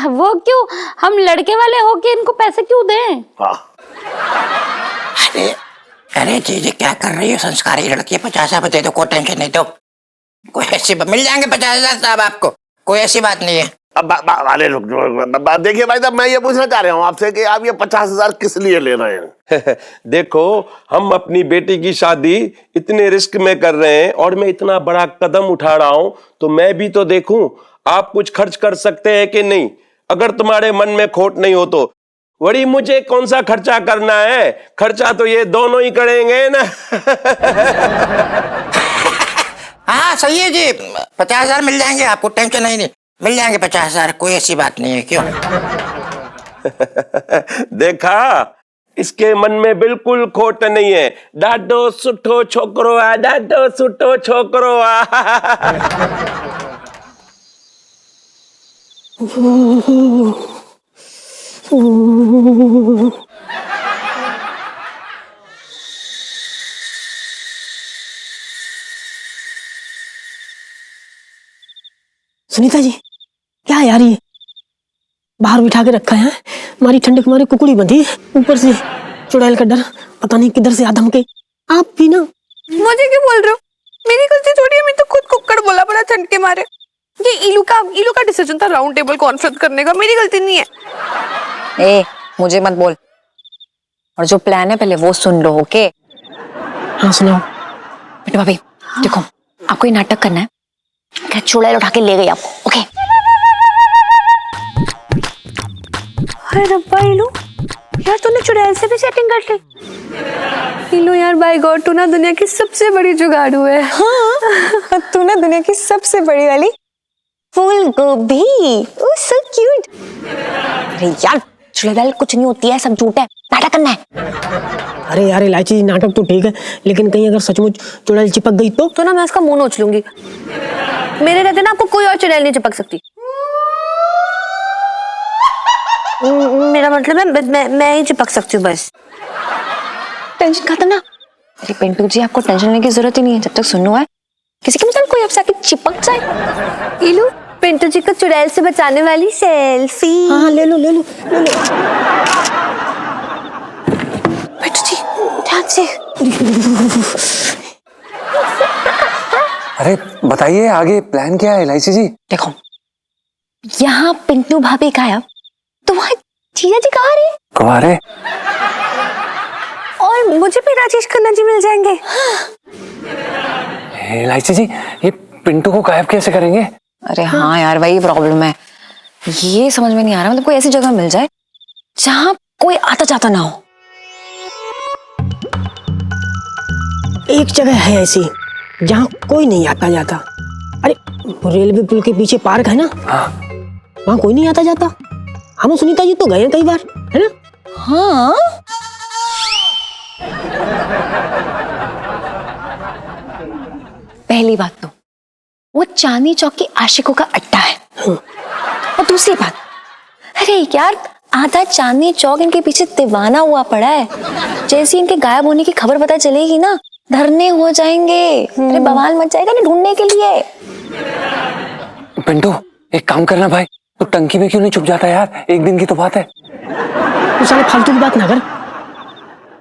वो क्यों, हम लड़के वाले होके इनको पैसे क्यों दें? हाँ। अरे अरे जी क्या कर रही है, संस्कारी लड़की है। 50,000 दे दो, कोई टेंशन नहीं। तो कोई ऐसी मिल जाएंगे 50,000 साहब आपको, कोई ऐसी बात नहीं है। अब देखिए भाई साहब, मैं ये पूछना चाह रहा हूँ आपसे कि आप ये 50,000 किस लिए ले रहे हैं? देखो, हम अपनी बेटी की शादी इतने रिस्क में कर रहे हैं और मैं इतना बड़ा कदम उठा रहा हूं, तो मैं भी तो देखूं आप कुछ खर्च कर सकते हैं कि नहीं। अगर तुम्हारे मन में खोट नहीं हो तो वही मुझे कौन सा खर्चा करना है, खर्चा तो ये दोनों ही करेंगे ना। हाँ सही है जी, 50,000 मिल जाएंगे आपको, टेंशन नहीं, मिल जाएंगे 50,000, कोई ऐसी बात नहीं है। क्यों? देखा, इसके मन में बिल्कुल खोट नहीं है। डाडो सुठो छोकरो आ, डाडो सुठो छोकरो आ। सुनीता जी क्या है यार, ये बाहर बिठा के रखा है, हमारी ठंडक हमारी कुकड़ी बंधी, ऊपर से चुड़ैल का डर, पता नहीं किधर से आदम के। आप भी ना। मुझे क्यों बोल रहे हो? मेरी गलती थोड़ी है, मैं तो खुद कुक्कड़ बोला पड़ा ठंड के मारे। ये इलू का डिसीजन था राउंड टेबल कॉन्फ्रेंस करने का, मेरी गलती नहीं है। ए मुझे मत बोल, और जो प्लान है पहले वो सुन लो। ओके हाँ सुनाओ। बेटा भाभी देखो, आपको ये नाटक करना है, क्या चुड़ैल उठा के ले गई आपको। ओके। अरे रब्बा इलू, यार तूने चुड़ैल से भी सेटिंग कर ली। इलू यार बाय गॉड, तू ना दुनिया की सबसे बड़ी जुगाड़ू है। हाँ तू ना दुनिया की सबसे बड़ी वाली फूल गोभी। ओह सो क्यूट। अरे यार चुड़ैल कुछ नहीं होती है, सब झूठ है, नाटक करना है। अरे यार इलायची, नाटक तो ठीक है, लेकिन कहीं अगर सचमुच चुड़ैल चिपक गई तो ना मैं उसका मुंह नोच लूंगी। मेरे रहते ना आपको कोई और चुड़ैल नहीं चिपक सकती। मेरा मतलब है मैं ही चिपक सकती हूँ बस। टेंशन खत्म ना। अरे पिंटू जी आपको टेंशन लेने की जरूरत ही नहीं है, जब तक सुनो है किसी के मतलब कोई आपसे आके चिपक जाए। इलू पिंटू जी को चुड़ैल से बचाने वाली सेल्फी। हाँ ले लो ले लो ले लो। पिंटू जी ध्यान से। अरे बताइए आगे प्लान क्या है इलायची जी? देखो यहाँ पिंटू भाभी गायब, तो वहाँ जीजा जी कहाँ रहे? कुंवारे? और मुझे भी राजेश खन्ना जी मिल जाएंगे। इलायची जी, ये पिंटू को गायब कैसे करेंगे? अरे हाँ यार, वही प्रॉब्लम है। ये समझ में नहीं आ रहा, मतलब कोई ऐसी जगह मिल जाए जहाँ कोई आता जाता ना हो। एक जगह है ऐसी जहाँ कोई नहीं आता जाता। अरे रेलवे पुल के पीछे पार्क है ना, वहाँ कोई नहीं आता जाता। हम सुनीता जी तो गए हैं कई बार, है ना? हाँ, पहली बात तो वो चांदनी चौक की आशिकों का अड्डा है। और दूसरी बात, अरे यार आधा चांदनी चौक इनके पीछे दीवाना हुआ पड़ा है। जैसे इनके गायब होने की खबर पता चलेगी ना, धरने हो जाएंगे। अरे बवाल मच जाएगा ना ढूंढने के लिए। पिंटू, एक काम करना भाई, तो टंकी में क्यों नहीं छुप जाता यार? एक दिन की तो बात है। तू साले फालतू की बात ना कर।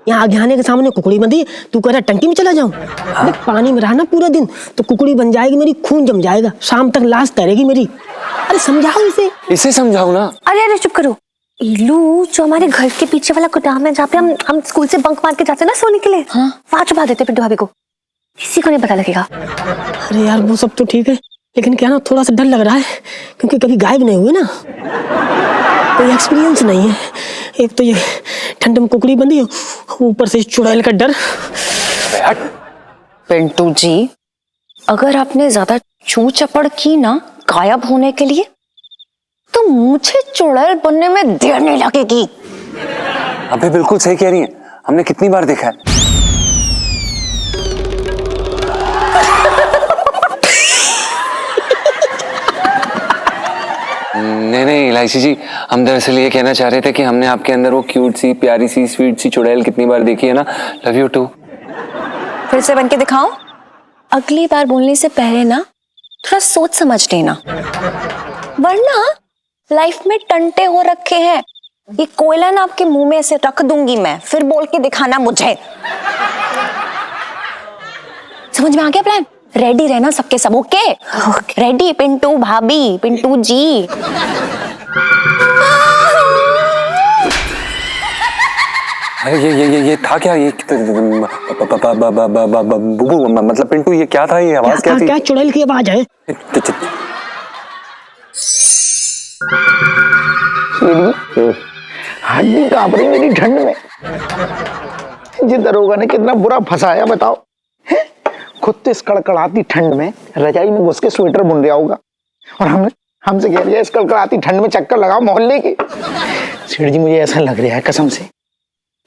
यहाँ आगे आने के सामने कुकड़ी बंधी, तू कह रहा टंकी में चला जाऊं? अरे पानी में रहना पूरा दिन तो कुकड़ी बन जाएगी मेरी, खून जम जाएगा, शाम तक लाश तैरेगी मेरी। अरे समझाओ इसे समझाओ ना। अरे चुप करो। इलू, जो हमारे घर के पीछे वाला गोदाम है जहाँ पे हम स्कूल से बंक मार के जाते हैं ना सोने के लिए, वहाँ छुपा देते पिंटू भाभी को, किसी को नहीं पता लगेगा। अरे यार वो सब तो ठीक है, लेकिन क्या ना थोड़ा सा डर लग रहा है, क्योंकि कभी गायब नहीं हुए ना, कोई एक्सपीरियंस नहीं है। एक तो ये ठंड में कुकड़ी बंदी, ऊपर से चुड़ैल का डर। पिंटू जी, अगर आपने ज्यादा चू चपड़ की ना गायब होने के लिए, तो मुझे चुड़ैल बनने में देर नहीं लगेगी। अबे बिल्कुल सही कह रही है, हमने कितनी बार देखा है। नहीं इलायची जी, हम दरअसल ये कहना चाह रहे थे कि हमने आपके अंदर वो क्यूट सी, प्यारी सी, स्वीट सी चुड़ैल कितनी बार देखी है ना। Love you too. फिर से बन के दिखाऊं? अगली बार बोलने से पहले ना थोड़ा सोच समझ लेना, वरना लाइफ में टंटे हो रखे हैं। ये कोयला ना आपके मुंह में ऐसे रख दूंगी मैं, फिर बोल के दिखाना मुझे। समझ में आ गया प्लान? रेडी रहना सबके सब, ओके? रेडी पिंटू भाभी, पिंटू जी। ये था क्या? ये बुबू, मतलब पिंटू, ये क्या था? ये आवाज क्या थी? क्या चुड़ैल की आवाज है? हड्डी कांप रही मेरी ठंड में। ये दरोगा ने कितना बुरा फंसाया बताओ। खुद तो इस कड़कड़ाती ठंड में रजाई में घुस के स्वेटर बुन रहा होगा, और हमसे कह रही है इस कड़कड़ाती ठंड में चक्कर लगाओ मोहल्ले की। सेठ जी, मुझे ऐसा लग रहा है कसम से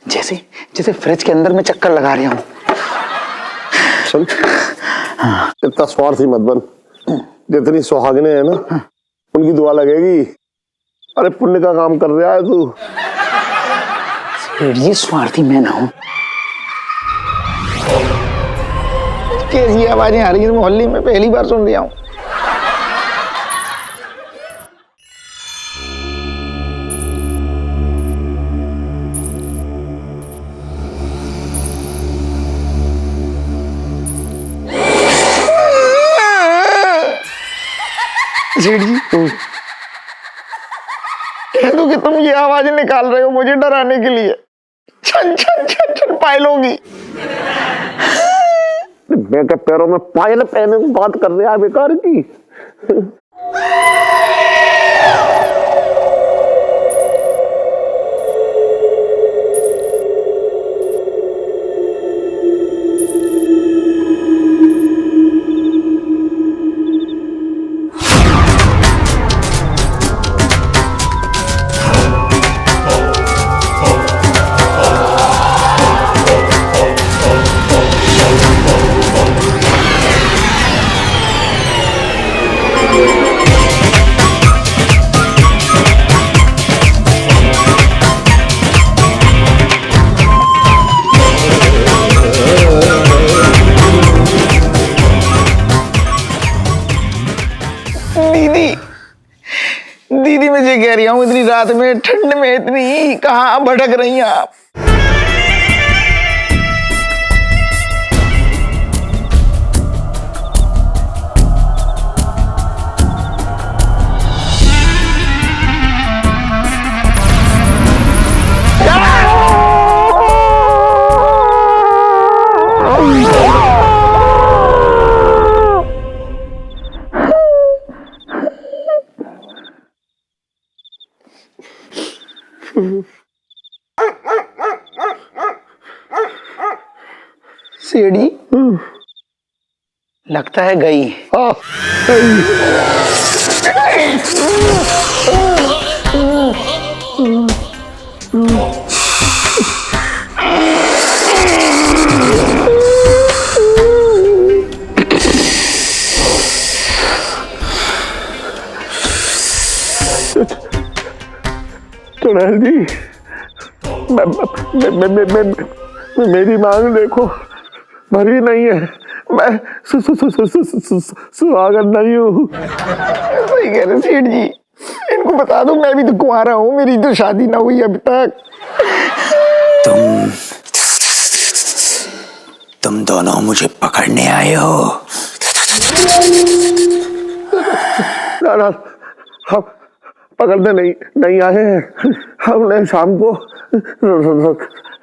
जैसे फ्रिज के अंदर में चक्कर लगा रहा हूँ। सुन, इतना स्वार्थी मत बन। जितनी सुहागने है ना, उनकी दुआ लगेगी। अरे पुण्य का काम कर रहा है तू। सेठ जी, स्वार्थी मैं ना हूँ। कैसी आवाजें आ रही है मोहल्ले में, पहली बार सुन रहा हूँ। सेठ जी, कह दो कि तुम ये आवाज निकाल रहे हो मुझे डराने के लिए। छन छन छन छन पायलोगी। मैं के पैरों में पायल पहने बात कर रहा है बेकार की। दीदी मैं ये कह रही हूँ, इतनी रात में ठंड में इतनी कहाँ भटक रही हैं आप? सीढ़ी लगता है गई। हाँ चुड़ैल जी, मेरी मांग देखो, भरी नहीं है। मैं सुहागन नहीं हूँ। सही कह रहे सेठ जी, इनको बता दो मैं भी तो कुंवारा हूँ, मेरी तो शादी ना हुई अभी तक। तुम दोनों मुझे पकड़ने आए हो? ना, हम पकड़ने नहीं आए हैं। हमने शाम को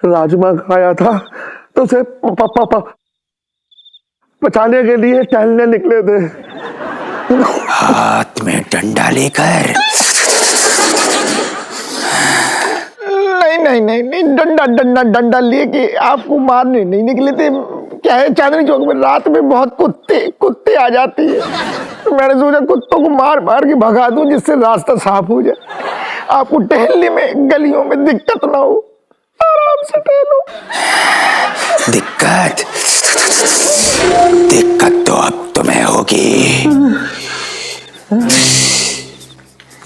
राजमा खाया था तो उसे पचाने के लिए टहलने निकले थे। हाथ में डंडा लेकर? नहीं, डंडा लेके आपको मारने नहीं निकले थे। क्या है, चांदनी चौक में रात में बहुत कुत्ते आ जाते हैं, तो मैंने सोचा कुत्तों को मार के भगा दूं जिससे रास्ता साफ हो जाए, आपको टहलने में गलियों में दिक्कत ना हो, आराम से टहलो। दिक्कत तो अब तुम्हें होगी।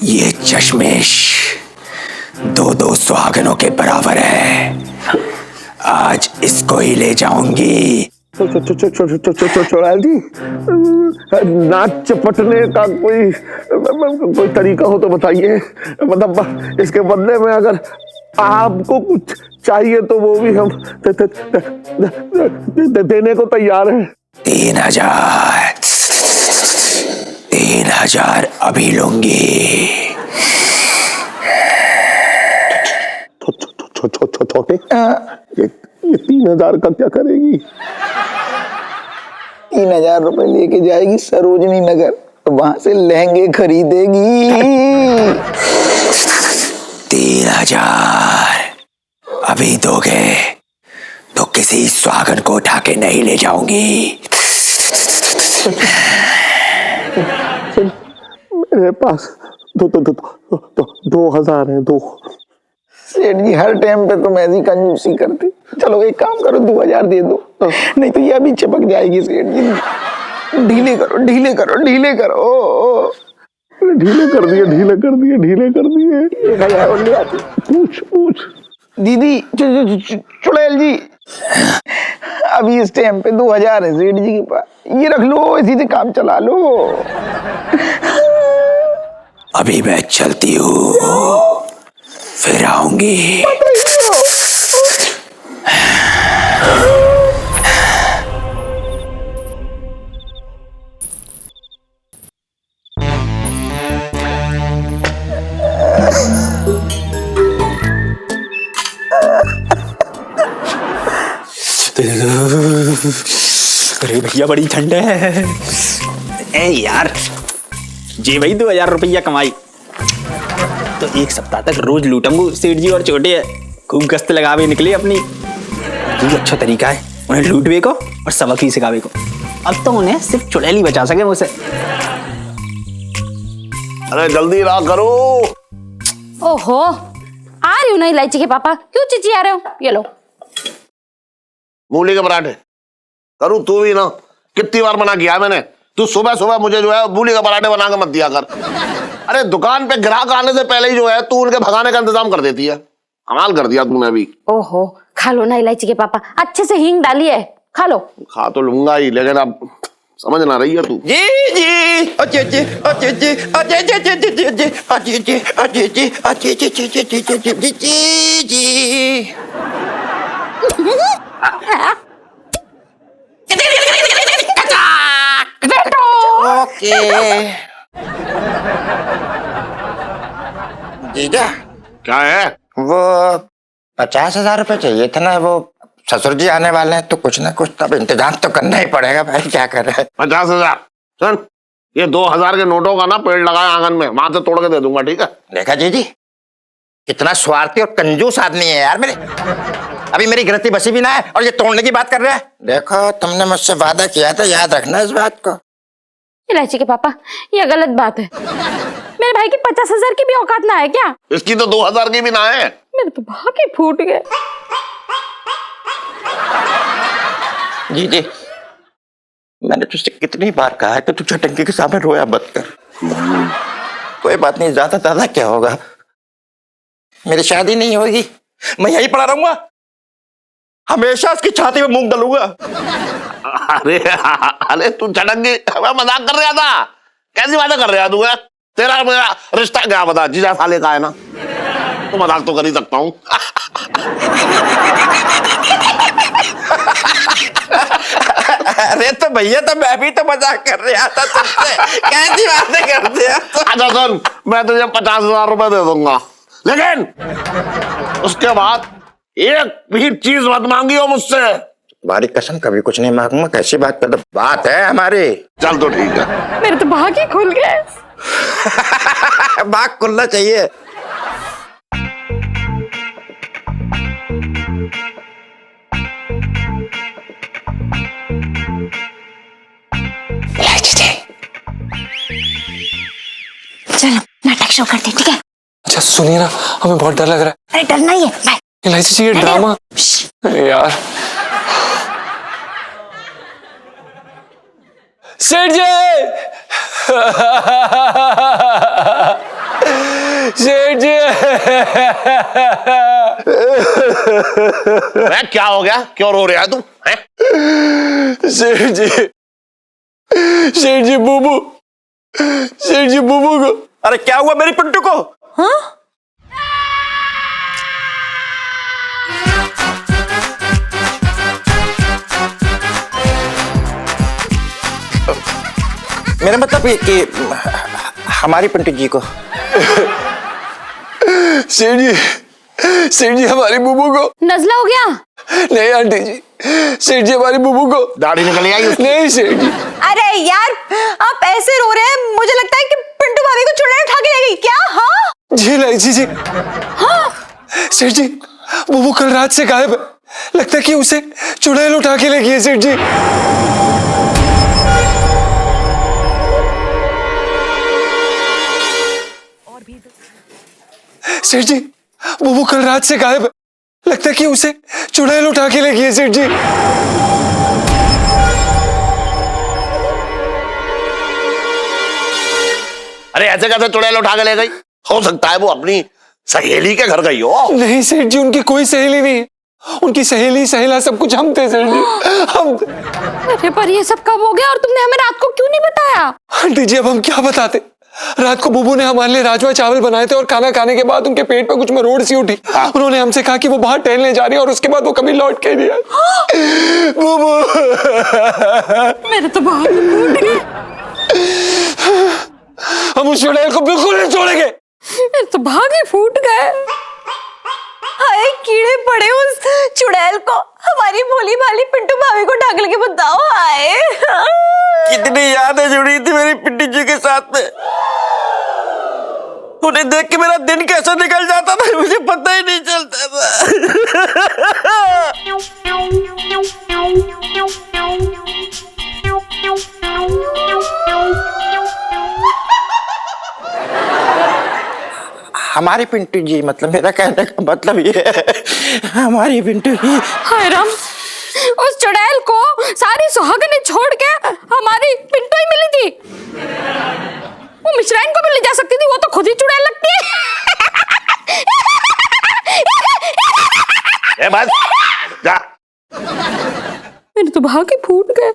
ये चश्मेश दो सुहागनों के बराबर है, आज इसको ही ले जाऊंगी। चुड़ैल जी, नाच चपटने का कोई तरीका हो तो बताइए। मतलब इसके बदले में अगर आपको कुछ चाहिए तो वो भी हम देने को तैयार हैं। 3,000 अभी लूंगी। छोटे, ये 3,000 का क्या करेगी? 3,000 रुपए लेके जाएगी सरोजनी नगर, वहां से लहंगे खरीदेगी। 3,000 अभी दोगे तो किसी स्वागन को उठा के नहीं ले जाऊंगी। मेरे पास 2,000 है। सेठ जी हर टाइम पे तुम ऐसी कंजूसी करते। चलो एक काम करो, 2,000 दे दो, नहीं तो ये अभी चिपक जाएगी। सेठ जी ढीले करो। ढीले कर दिए। 1,000 और ले आती। पूछ दीदी, चुड़ैल जी, अभी इस टाइम पे 2,000 है सेठ जी के पास, ये रख लो, इसी से काम चला लो। अभी मैं चलती हूँ, फिर आऊंगी। अरे भैया बड़ी ठंड है। ए यार, जी भाई 2,000 रुपया कमाई तो एक सप्ताह तक रोज लूटूंगा। सेठ जी और छोटे है खूब गश्त लगावे निकले अपनी। ये अच्छा तरीका है उन्हें लूटवे को और सबक ही सिखावे को। अब तो उन्हें सिर्फ चुड़ैल ही बचा सके मुझसे। अरे जल्दी ला करो। ओहो, आ रही हूँ ना इलायची के पापा, क्यों चिचिया रहे हो? ये लो मूली के पराठे। करूँ तू भी ना, कितनी बार मना किया मैंने, तू सुबह मुझे जो है मूली के पराठे बना के मत दिया कर। अरे दुकान पे ग्राहक आने से पहले ही जो है तू उनके भगाने का इंतजाम कर देती है। कमाल कर दिया तूने अभी। ओहो, खा लो ना इलायची के पापा, अच्छे से हींग डाली है, खा लो। खा तो लूंगा ही, लेकिन अब समझ ना रही है तू। जीजा, क्या है? वो 50,000 रुपए चाहिए था ना, वो ससुर जी आने वाले हैं तो कुछ ना कुछ तब इंतजाम तो करना ही पड़ेगा भाई, क्या कर रहे हैं। 50,000? सुन, ये 2,000 के नोटों का ना पेड़ लगाया आंगन में, वहां से तोड़ के दे दूंगा, ठीक है? देखा जी कितना स्वार्थी और कंजूस आदमी है यार मेरे। अभी मेरी गिरती बसी भी ना है और ये तोड़ने की बात कर रहे हैं। देखो तुमने मुझसे वादा किया था, याद रखना इस बात को। इलायची के पापा, ये गलत बात है। मेरे भाई की 50,000 की भी औकात ना है क्या? इसकी तो 2,000 की भी ना है। मेरे तो भागे फूट गए। जी जी, मैंने तुझसे कितनी बार कहा है कि तू छटंकी के सामने रोया मत कर। कोई बात नहीं, ज्यादा क्या होगा, मेरी शादी नहीं होगी, मैं यहीं पड़ा रहूंगा, हमेशा उसकी छाती में मूंग डालूंगा। अरे तू छटंकी, मैं मजाक कर रहा था। कैसी बातें कर रहा तू? तेरा मेरा रिश्ता क्या बता, जीजा साले का है ना, तो मजाक तो कर ही सकता हूँ। अरे तो भैया, तो मैं भी तो मजाक कर रहा था तुमसे। कैसी बातें करते हैं? अच्छा सुन, मैं तुझे 50,000 रुपए दे दूंगा, लेकिन उसके बाद एक भी चीज मत मांगी हो मुझसे। तुम्हारी कसम, कभी कुछ नहीं मांगूंगा। कैसी बात कर, बात है हमारी। चल तो ठीक है। मेरे तो भाग ही खुल गए। बाग खुलना चाहिए। चलो नाटक शो करते, ठीक है? अच्छा सुनिए ना, हमें बहुत डर लग रहा है। अरे डरना ही है। इलायची जी, ये ड्रामा। अरे यार सेठ जी, सेठ जी। क्या हो गया, क्यों रो रहा है तू? सेठ जी, सेठ जी बुबू, सेठ जी बुबू को। अरे क्या हुआ मेरी पिंटू को? हाँ? मेरा मतलब ये कि हमारी पिंटू जी को। सेठ जी, सेठ जी हमारी बुबू को नजला हो गया? नहीं आंटी जी, सेठ जी हमारी बुबू को दाढ़ी निकल आई उसकी। नहीं सेठ जी। अरे यार, आप ऐसे रो रहे हैं, मुझे लगता है कि पिंटू भाभी को चुड़ैल उठा के ले गई क्या? हाँ जी इलायची जी। हाँ सेठ जी, बुबू कल रात से गायब है, लगता है कि उसे चुड़ैल उठा के ले गई है सेठ जी। सेठ जी, बुबू कल रात से गायब है, लगता है कि उसे चुड़ैल उठा के ले गई है सेठ जी। अरे ऐसे कैसे चुड़ैल उठा के ले गई? हो सकता है वो अपनी सहेली के घर गई हो। नहीं सेठ जी, उनकी कोई सहेली नहीं है, उनकी सहेली सहेला सब कुछ हम थे सेठ जी, हम। अरे पर ये सब कब हो गया और तुमने हमें रात को क्यों नहीं बताया? आंटी जी अब हम क्या बताते, रात को बुबू ने हमारे लिए राजमा चावल बनाए थे और खाना खाने के बाद उनके पेट पे कुछ मरोड़ सी उठी। उन्होंने हमसे कहा कि वो बाहर टहलने जा रही है और उसके बाद वो कभी लौट के नहीं आई। बुबू मेरे तो बहुत फूट गए। हम उस चुड़ैल को बिल्कुल नहीं छोड़ेंगे। मेरे तो भाग ही फूट गए। हाय, कीड़े पड़े उस चुड़ैल को। हमारी भोली भाली पिंटू भाभी को ढक के बताओ। हाय, कितनी यादें जुड़ी थी मेरी पिंटू जी के साथ में। उन्हें देख के मेरा दिन कैसे निकल जाता था मुझे पता ही नहीं चलता हमारी पिंटू जी, मतलब मेरा कहने का मतलब ये है, हमारी पिंटू जी। हाय राम, उस चुड़ैल को सारी सुहागनें छोड़ के हमारी पिंटू ही मिली थी। वो मिश्राइन को भी ले जा सकती थी, वो तो खुद ही चुड़ैल लगती है। ए बस जा। मेरे तो भाग ही फूट गए।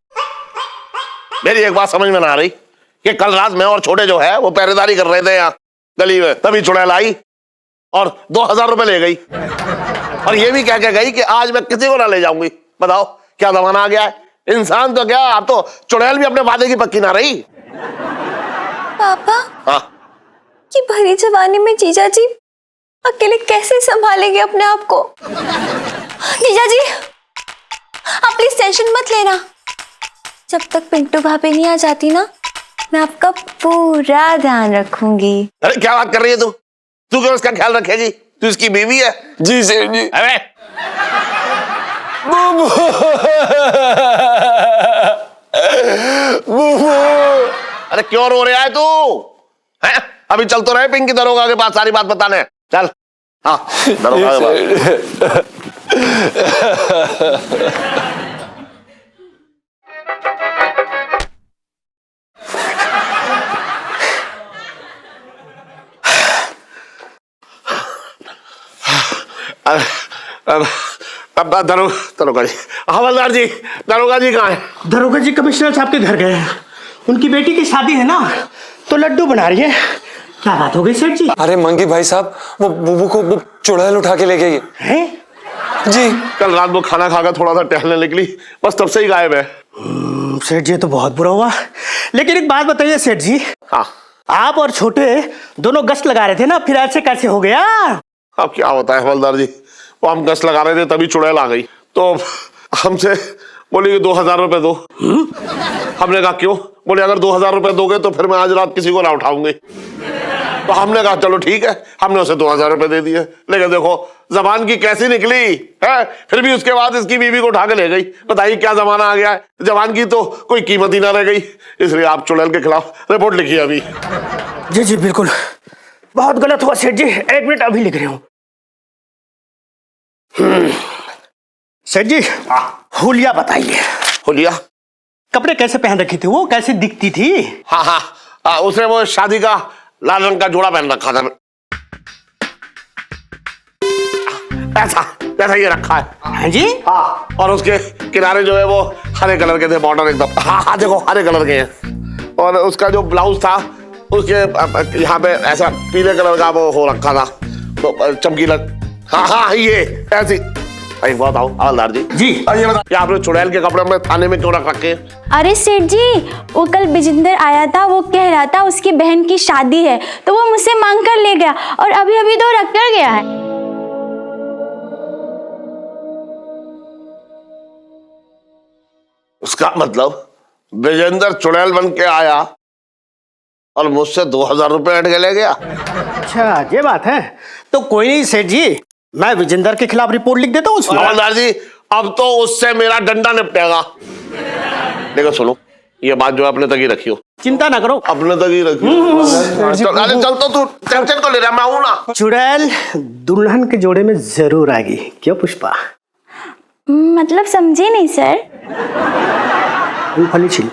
मेरी एक बात समझ में ना आ रही कि कल रात मैं और छोटे जो है वो पहरेदारी कर रहे थे यहाँ गली में, तभी चुड़ैल आई और 2,000 रुपए ले गई और ये भी कह के गई कि आज मैं किसी को ना ले जाऊंगी। बताओ क्या जमाना आ गया है। इंसान तो क्या, अब तो चुड़ैल भी अपने वादे की पक्की ना रही। पापा, हाँ, कि भरी जवानी में जीजा जी अकेले कैसे संभालेंगे अपने आप को? जीजा जी, आप प्लीज टेंशन मत लेना। जब तक पिंटू भाभी नहीं आ जाती ना, मैं आपका पूरा ध्यान रखूंगी। अरे क्या बात कर रही है तू? तू क्यों उसका ख्याल रखेगी? तू इसकी बीवी है। जी सेठ जी। अरे अरे क्यों रो रहा है तू? हैं? अभी चल तो रहे पिंकी दरोगा के पास सारी बात बताने। चल। हाँ दरोगा के पास। अब दरोगा जी, हवलदार जी, दरोगा जी कहाँ है? दरोगा जी कमिश्नर साहब के घर गए हैं। उनकी बेटी की शादी है ना, तो लड्डू बना रही है। क्या बात हो गई सेठ जी? अरे मंगी भाई साहब, वो बुबू को वो चुड़ैल उठा के ले गई है जी। कल रात वो खाना खाकर थोड़ा सा टहलने निकली, बस तब से ही गायब है। सेठ जी तो बहुत बुरा हुआ। लेकिन एक बात बताइए सेठ जी, हाँ आप और छोटे दोनों गश्त लगा रहे थे ना, फिर ऐसे कैसे हो गया? अब क्या होता है हवलदार जी, वो हम गश्त लगा रहे थे तभी चुड़ैल आ गई, तो हमसे बोली कि 2000 रुपए दो। हमने कहा क्यों? बोले अगर 2000 रुपए दोगे तो फिर मैं आज रात किसी को ना उठाऊंगी। तो हमने कहा चलो ठीक है, हमने उसे 2000 रुपए दे दिए। लेकिन देखो जबान की कैसी निकली है, फिर भी उसके बाद इसकी बीवी को उठा के ले गई। बताइए क्या जमाना आ गया है, जबान की तो कोई कीमत ही ना रह गई। इसलिए आप चुड़ैल के खिलाफ रिपोर्ट लिखिए अभी। जी जी बिल्कुल, बहुत गलत हुआ सेठ जी, 1 मिनट अभी लिख रही हूँ। सेठ जी हुलिया बताइए। हुलिया? कपड़े कैसे पहन रखी थी वो, कैसे दिखती थी? हाँ हाँ, उसने वो शादी का लाल रंग का जोड़ा पहन रखा था। ऐसा ऐसा ये रखा है। हाँ जी। हाँ, और उसके किनारे जो है वो हरे कलर के थे, बॉर्डर एकदम। हाँ हाँ देखो हरे कलर के हैं। और उसका जो ब्लाउज था उसके यहाँ पे ऐसा पीले कलर का वो हो रखा था, तो चमकीला। हाँ हाँ ये ऐसी। एक बात आओ हवलदार जी। जी। ये बताओ आपने चुड़ैल के कपड़े में थाने में क्यों रख रखे? अरे सेठ जी, वो कल बिजिंदर आया था, वो कह रहा था उसकी बहन की शादी है, तो वो मुझसे मांग कर ले गया और अभी अभी तो रख कर गया है। उसका मतलब बिजेंदर चुड़ैल बन के आया और मुझसे 2000 रुपए हट के ले गया। अच्छा ये बात है, तो कोई नहीं सेठ जी, मैं विजेंदर के खिलाफ रिपोर्ट लिख देता हूँ। हवलदार जी अब तो उससे मेरा डंडा निपटेगा। देखो सुनो, ये बात जो अपने तक ही रखियो, चिंता ना करो, अपने तक ही रखियो। अरे चल तो तू टेंशन को ले रहा, मैं हूं ना। चुड़ैल दुल्हन के जोड़े में जरूर आएगी, क्यों पुष्पा? मतलब समझे नहीं सर। मूंगफली छिल।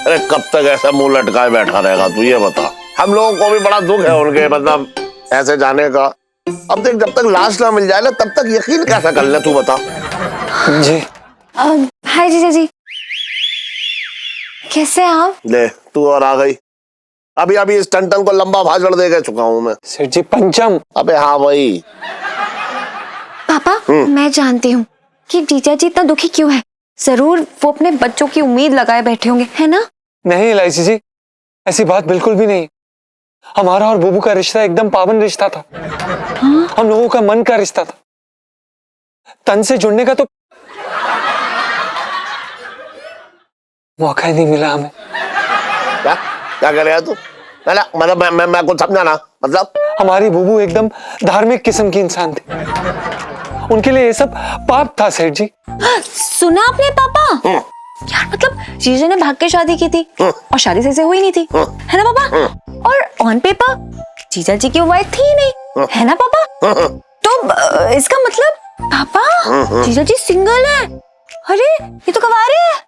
अरे कब तक ऐसा मुंह लटकाए बैठा रहेगा तू, ये बता। हम लोगों को भी बड़ा दुख है उनके मतलब ऐसे जाने का। अब देख जब तक लाश ना मिल जाए ना तब तक यकीन कैसा कर ले, तू बता। जी हाय जीजा जी, कैसे हैं आप? ले तू और आ गई। अभी अभी इस टंटन को लंबा भाषण दे के चुका हूं मैं। सेठ जी पंचम। अबे हाँ वही। पापा मैं जानती हूँ कि जीजा जी इतना दुखी क्यों है। जरूर वो अपने बच्चों की उम्मीद लगाए बैठे होंगे, है ना? नहीं इलायची जी, ऐसी बात बिल्कुल भी नहीं। हमारा और बुबू का रिश्ता एकदम पावन रिश्ता था। हम लोगों का मन का रिश्ता था। तन से जुड़ने का तो मौका ही नहीं मिला हमें। क्या क्या कह रहा है तू? मतलब मैं कुछ समझा ना। मतलब हमारी बुबू एकदम धार्मिक किस्म की इंसान थी, उनके लिए ये सब पाप था सेठ जी। सुना आपने पापा? यार मतलब जीजा ने भाग के शादी की थी और शादी से हुई नहीं थी, है ना पापा? और ऑन पेपर जीजा जी की वाइफ थी ही नहीं, है ना पापा? तो इसका मतलब पापा जीजा जी सिंगल है। अरे ये तो कवारे है।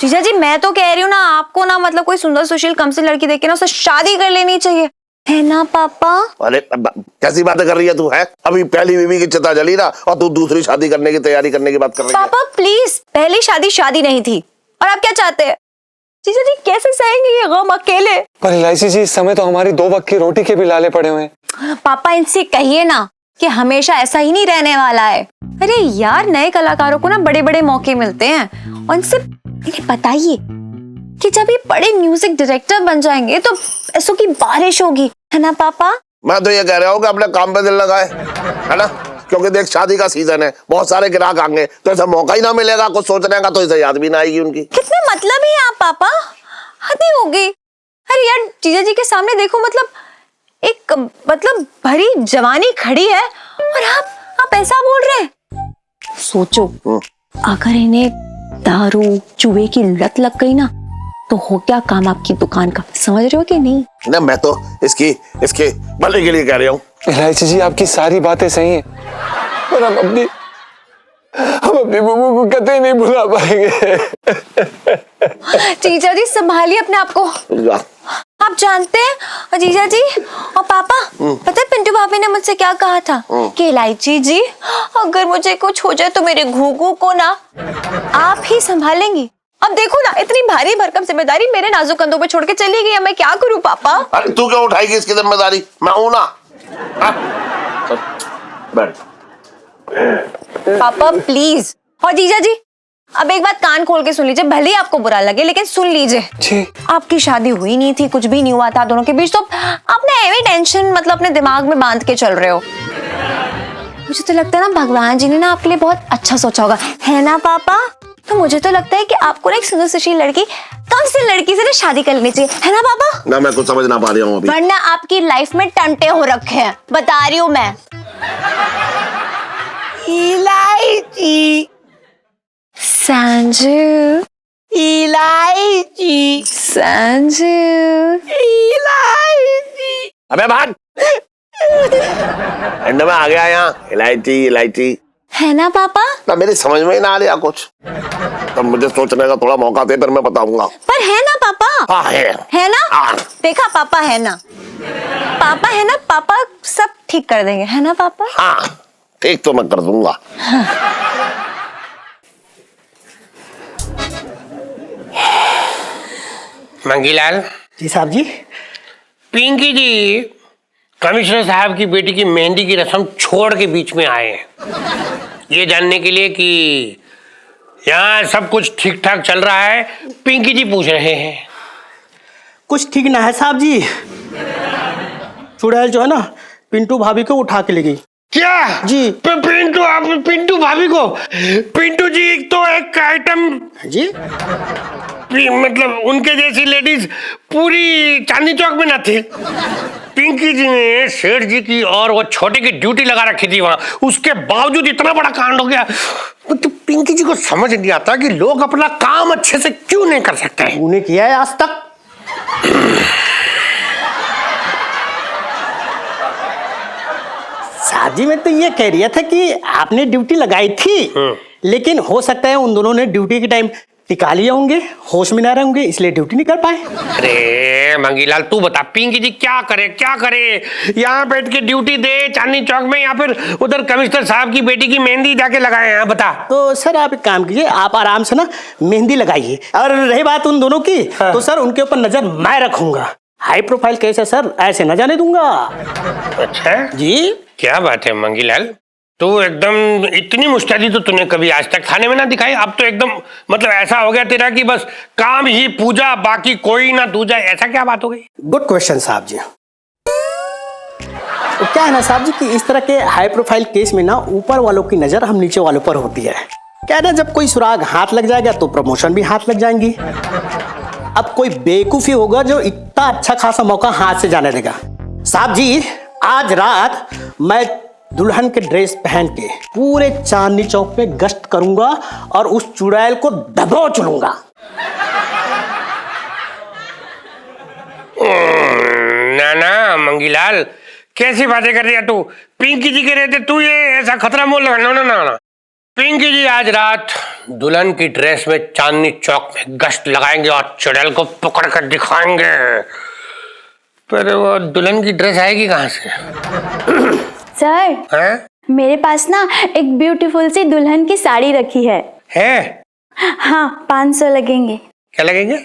जीजा जी मैं तो कह रही हूँ ना, आपको ना मतलब कोई सुंदर सुशील कमसी लड़की देख के ना उससे शादी कर लेनी चाहिए, है ना पापा? अरे कैसी बातें कर रही है तू? है अभी पहली बीवी की चिता जली ना और तू दूसरी शादी करने की तैयारी करने की बात कर रही है। पापा प्लीज, पहली शादी नहीं थी और आप क्या चाहते हैं? जीजा जी कैसे सहेंगे ये गम अकेले? पर इलायची जी इस समय तो हमारी 2 वक्त की रोटी के भी लाले पड़े हुए हैं। पापा इनसे कहिए ना कि हमेशा ऐसा ही नहीं रहने वाला है। अरे यार नए कलाकारों को ना बड़े बड़े मौके मिलते हैं और इनसे इन्हें बताइए कि जब ये बड़े म्यूजिक डायरेक्टर बन जाएंगे तो पैसों की बारिश होगी, है ना पापा? मैं तो ये कह रहा हूँ कि अपने काम पे दिल लगाए, है ना? क्योंकि देख शादी का सीजन है, बहुत सारे ग्राहक आएंगे, तो ऐसा मौका ही ना मिलेगा कुछ सोचने का, तो इसे याद भी ना आएगी उनकी। कितने मतलब ही आप पापा, हद ही होगी। अरे यार जीजा जी के सामने देखो मतलब एक मतलब भरी जवानी खड़ी है और आप ऐसा बोल रहे हैं। सोचो अगर इन्हें दारू जुए की लत लग गई ना तो हो क्या काम आपकी दुकान का, समझ रहे हो कि नहीं? ना मैं तो इसके भले के लिए कह रहा हूँ। इलायची जी आपकी सारी बातें सही हैं, पर हम अपनी बुबू को कतई नहीं भुला पाएंगे। जीजा जी संभालिए अपने आप को। आप जानते हैं जीजा जी और पापा, पता है पिंटू भाभी ने मुझसे क्या कहा था कि इलायची जी अगर मुझे कुछ हो जाए तो मेरे घूघू को ना आप ही संभालेंगी। अब देखो ना इतनी भारी भरकम जिम्मेदारी मेरे नाजुक कंधों पे छोड़ के चली गई, मैं क्या करूं पापा? अरे तू क्यों उठाएगी इसकी जिम्मेदारी, मैं हूं ना। बैठ। पापा प्लीज। और जीजा जी अब एक बात कान खोल के सुन लीजिए, भले ही आपको बुरा लगे लेकिन सुन लीजिए। आपकी शादी हुई नहीं थी, कुछ भी नहीं हुआ था दोनों के बीच, तो आपने एवी टेंशन मतलब अपने दिमाग में बांध के चल रहे हो। मुझे तो लगता है ना भगवान जी ने ना आपके लिए बहुत अच्छा सोचा होगा, है ना पापा? तो मुझे तो लगता है कि आपको ना एक सुंदर सुशील लड़की, कम से लड़की से ना शादी कर लेनी चाहिए, है ना पापा? ना मैं कुछ समझ ना पा रहा हूँ अभी। वरना आपकी लाइफ में टंटे हो रखे हैं, बता रही हूँ मैं। इलायची संजू, इलायची संजू, इलायची। अबे भाग। एंड में आ गया यहाँ इलायची है ना पापा? ना मेरी समझ में ही ना आ रहा कुछ, तब मुझे सोचने का थोड़ा मौका दे, फिर मैं बताऊंगा। पर है ना पापा? हाँ है ना? हाँ। देखा पापा है ना, पापा है ना, पापा सब ठीक कर देंगे, है ना पापा? हाँ ठीक तो मैं कर दूंगा। मंगीलाल जी साहब जी। पिंकी जी कमिश्नर साहब की बेटी की मेहंदी की रस्म छोड़ के बीच में आए हैं ये जानने के लिए कि यहाँ सब कुछ ठीक ठाक चल रहा है। पिंकी जी पूछ रहे हैं। कुछ ठीक ना है साहब जी, चुड़ैल जो है ना पिंटू भाभी को उठा के ले गई। क्या जी? पिंटू भाभी को? पिंटू जी तो एक आइटम जी, मतलब उनके जैसी लेडीज पूरी चांदनी चौक में ना थी। पिंकी जी ने सेठ जी की और वो छोटे की ड्यूटी लगा रखी थी वहां, उसके बावजूद इतना बड़ा कांड हो गया। तो पिंकी जी को समझ नहीं आता कि लोग अपना काम अच्छे से क्यों नहीं कर सकते। उन्हें किया है आज तक। शादी में तो ये कह रहा था कि आपने ड्यूटी लगाई थी, लेकिन हो सकता है उन दोनों ने ड्यूटी के टाइम टिका लिए होंगे, होश में ना रहे होंगे, इसलिए ड्यूटी नहीं कर पाए। अरे मंगीलाल तू बता पिंकी जी क्या करे? यहाँ बैठ के ड्यूटी दे चांदनी चौक में या फिर उधर कमिश्नर साहब की बेटी की मेहंदी जाके लगाए? यहाँ बता। तो सर आप एक काम कीजिए, आप आराम से ना मेहंदी लगाइए, और रही बात उन दोनों की, तो सर उनके ऊपर नजर मैं रखूंगा। हाई प्रोफाइल केस है सर, ऐसे न जाने दूंगा। अच्छा जी, क्या बात है मंगीलाल, तू एकदम इतनी मुस्तैदी तो तूने कभी आज तक थाने में ना दिखाई। अब तो एकदम मतलब ऐसा हो गया तेरा कि बस काम ही पूजा, बाकी कोई ना दूजा, ऐसा क्या बात हो गई? गुड क्वेश्चन साहब जी। तो क्या है ना साहब जी कि इस तरह के हाई प्रोफाइल केस में ना ऊपर वालों की नजर हम नीचे वालों पर होती है। क्या है ना, जब कोई सुराग हाथ लग जाएगा तो प्रमोशन भी हाथ लग जाएंगी। अब कोई बेवकूफी होगा जो इतना अच्छा खासा मौका हाथ से जाने देगा। साहब जी आज रात मैं दुल्हन के ड्रेस पहन के पूरे चांदनी चौक पे गश्त करूंगा और उस चुड़ैल को दबोच लूंगा। ना मंगीलाल कैसी बातें कर रही है तू? पिंकी जी के रहते तू ये ऐसा खतरा मोल लगा? ना। पिंकी जी आज रात दुल्हन की ड्रेस में चांदनी चौक में गश्त लगाएंगे और चुड़ैल को पकड़ कर दिखाएंगे। पर वो दुल्हन की ड्रेस आएगी कहाँ से? सर है? मेरे पास ना एक ब्यूटीफुल सी दुल्हन की साड़ी रखी है। हाँ 500 लगेंगे। क्या लगेंगे?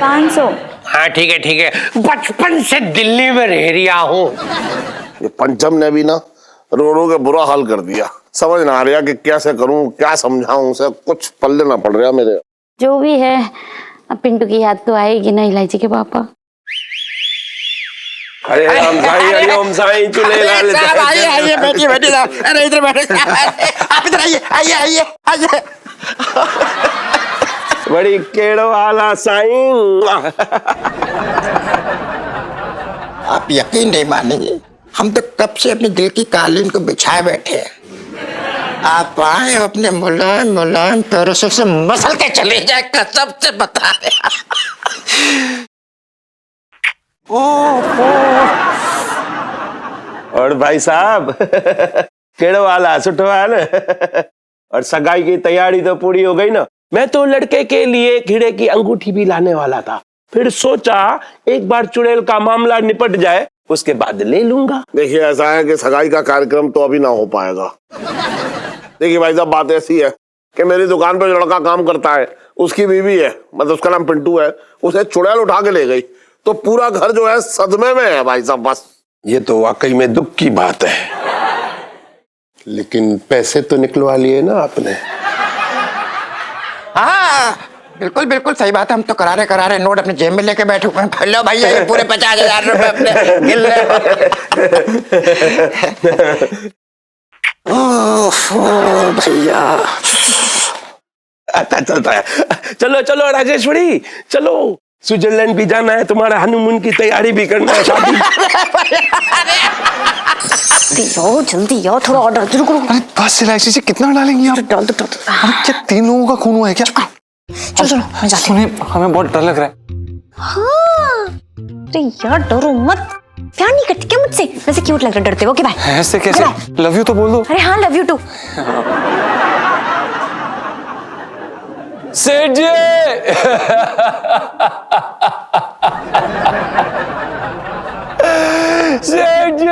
500। हाँ ठीक है, बचपन से दिल्ली में रह रिया हूँ। ये पंचम ने भी ना रो के बुरा हाल कर दिया, समझ ना आ रहा कि कैसे करूं, क्या समझाऊं उसे, कुछ पल्ले ना पड़ रहा मेरे। जो भी है, अब पिंटू की याद तो आएगी ना इलायची के पापा। अरे राम साईं, अरे ओम साईं, चुले लाल साहब आइए बैठिए साहब। अरे इधर बैठो, आप इधर आइए। बड़ी केड़ो आला साईं। आप यकीन नहीं मानेंगे, हम तो कब से अपने दिल की कालीन को बिछाए बैठे हैं। आप आए अपने मुलायम मुलायम पैरों से मसल के चले जाए, कसम से बता रहे। और भाई साहब केड़ो वाला सुठो हाल। और सगाई की तैयारी तो पूरी हो गई ना। मैं तो लड़के के लिए हीरे की अंगूठी भी लाने वाला था, फिर सोचा एक बार चुड़ैल का मामला निपट जाए उसके बाद ले लूंगा। देखिए ऐसा है कि सगाई का कार्यक्रम तो अभी ना हो पाएगा। देखिए भाई साहब, बात ऐसी है कि मेरी दुकान पर जो लड़का काम करता है उसकी बीवी है, मतलब उसका नाम पिंटू है, उसे चुड़ैल उठा के ले गई, तो पूरा घर जो है सदमे में है भाई साहब। बस ये तो वाकई में दुख की बात है, लेकिन पैसे तो निकलवा लिए ना आपने। हाँ बिल्कुल बिल्कुल सही बात है, हम तो करारे नोट अपने जेब में लेके बैठे हुए हैं। लो भैया ये पूरे 50,000 रुपए अपने गिन ले। भैया आता चलता है। चलो चलो राजेश्वरी, चलो स्विट्जरलैंड भी जाना है, तुम्हारा हनीमून की तैयारी भी करना है, शादी। जल्दी आओ, थोड़ा ऑर्डर जरूर करो। अरे बस इलायची जी, कितना डालेंगी आप? डाल दो। अरे क्या 3 लोगों का खून हुआ है क्या? चलो मैं जाती हूँ। हमें बहुत डर लग रहा है। हाँ अरे यार डरो मत, प्यार नहीं करती क्या मुझसे? वैसे क्यूट लग रहा, डरते हो कि भाई? ऐसे कैसे? लव यू तो बोल दो। अरे हाँ लव यू टू। सेठ जी सेठ जी,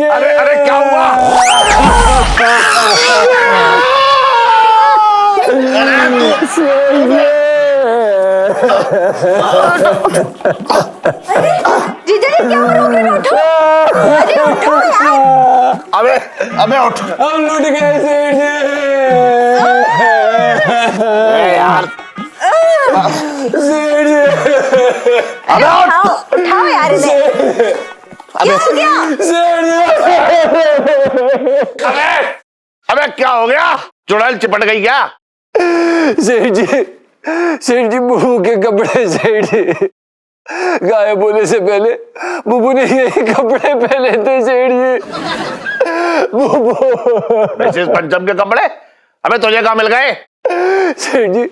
अरे अरे क्या हुआ? जीजा जी क्या हो रहा है? उठो, अरे उठो यार। अबे अबे उठ। हम लूट गए सेठ जी। यार सेठ जी, अबे उठाओ यार इन्हें। क्या हो गया? सेठ जी, अबे क्या हो गया? चुड़ैल चिपट गई क्या? सेठ जी बुबू के कपड़े, सेठ जी गायब होने से पहले बुबू ने यही कपड़े पहने थे सेठ जी। बुबू मिसेस पंचम के कपड़े? अबे तुझे कहाँ मिल गए? सेठ जी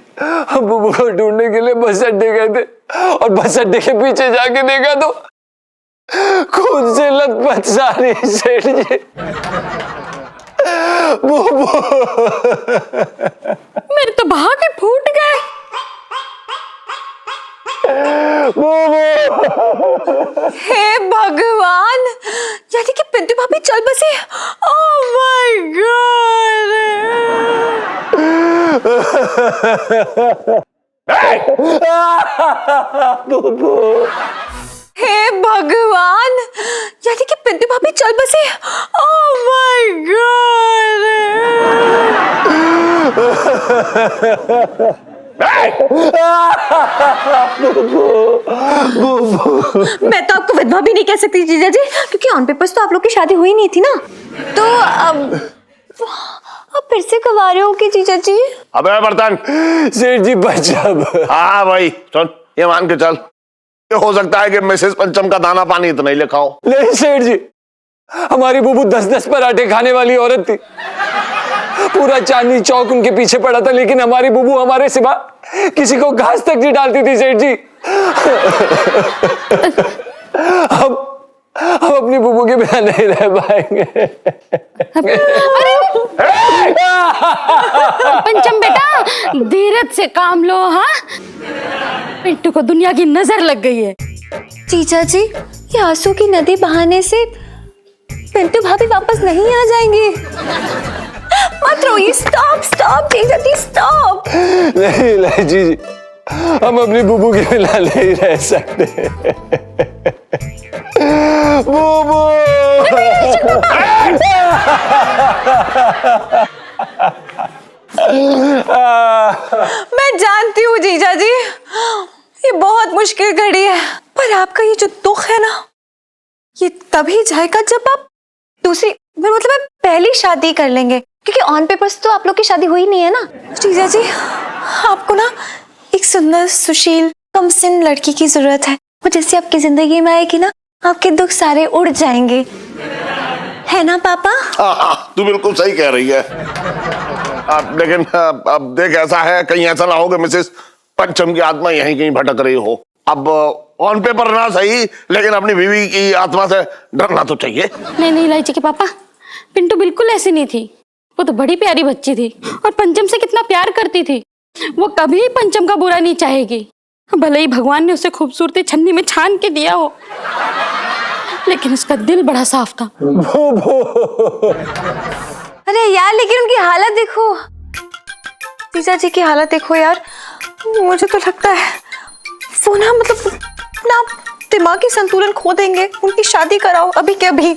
हम बुबू को ढूंढने के लिए बस अड्डे गए थे, और बस अड्डे के पीछे जाके देखा तो खून से लथपथ सारी सेठ जी। बुबू मेरे तो भागे फूट गए। हे भगवान, यानी कि पिंटू भाभी चल बसी। Oh my God. हे भगवान, यानी कि पिंटू भाभी चल बसी। Oh my God. मैं तो आपको विधवा भी नहीं कह सकती जीजा जी, क्योंकि ऑन पेपर्स तो आप लोग की शादी हुई नहीं थी ना। तो अब फिर से कुंवारे हो कि जीजा जी? अबे बर्तन। सेठ जी बचाओ। हाँ भाई सुन, ये मान के चल, ये हो सकता है कि मिसेस पंचम का दाना पानी इतना ही लिखा हो। नहीं सेठ जी, हमारी बुबू 10-10 पराठे खाने वाली औरत थी, पूरा चांदनी चौक उनके पीछे पड़ा था, लेकिन हमारी बुबू हमारे सिवा किसी को घास तक नहीं डालती थी सेठ जी। हम अपनी बुबू के बिना नहीं रह पाएंगे। पंचम बेटा धीरज से काम लो। हाँ पिंटू को दुनिया की नजर लग गई है। जीजा जी ये आंसू की नदी बहाने से पिंटू भाभी वापस नहीं आ जाएंगे। मत रोइए, स्टॉप स्टॉप जीजा जी स्टॉप। नहीं जी, हम अपनी बुबू के बिना नहीं रह सकते। बुबू मैं जानती हूँ जीजा जी, ये बहुत मुश्किल घड़ी है, पर आपका ये जो दुख है ना, ये तभी जाएगा जब आप दूसरी, मतलब पहली शादी कर लेंगे, क्योंकि ऑन पेपर्स तो आप लोग की शादी हुई नहीं है ना। जीजा जी आपको ना एक सुंदर सुशील कम सिन लड़की की जरूरत है, वो जैसे आपकी जिंदगी में आएगी ना, आपके दुख सारे उड़ जाएंगे, है ना पापा? हाँ, तू बिल्कुल सही कह रही है। लेकिन अब देख, ऐसा है कहीं ऐसा ना हो कि मिसेस पंचम की आत्मा यहीं कहीं भटक रही हो। अब ऑन पेपर ना सही, लेकिन अपनी बीवी की आत्मा से डरना तो चाहिए। नहीं इलायची के पापा, पिंटू बिल्कुल ऐसी नहीं थी। वो तो बड़ी प्यारी बच्ची थी और पंचम से कितना प्यार करती थी। वो कभी पंचम का बुरा नहीं चाहेगी, भले ही भगवान ने उसे खूबसूरती छन्नी में छान के दिया हो, लेकिन उसका दिल बड़ा साफ था। अरे यार, लेकिन उनकी हालत देखो, जीजा जी की हालत देखो यार। मुझे तो लगता है वो ना, मतलब ना, दिमागी संतुलन खो देंगे। उनकी शादी कराओ अभी के अभी।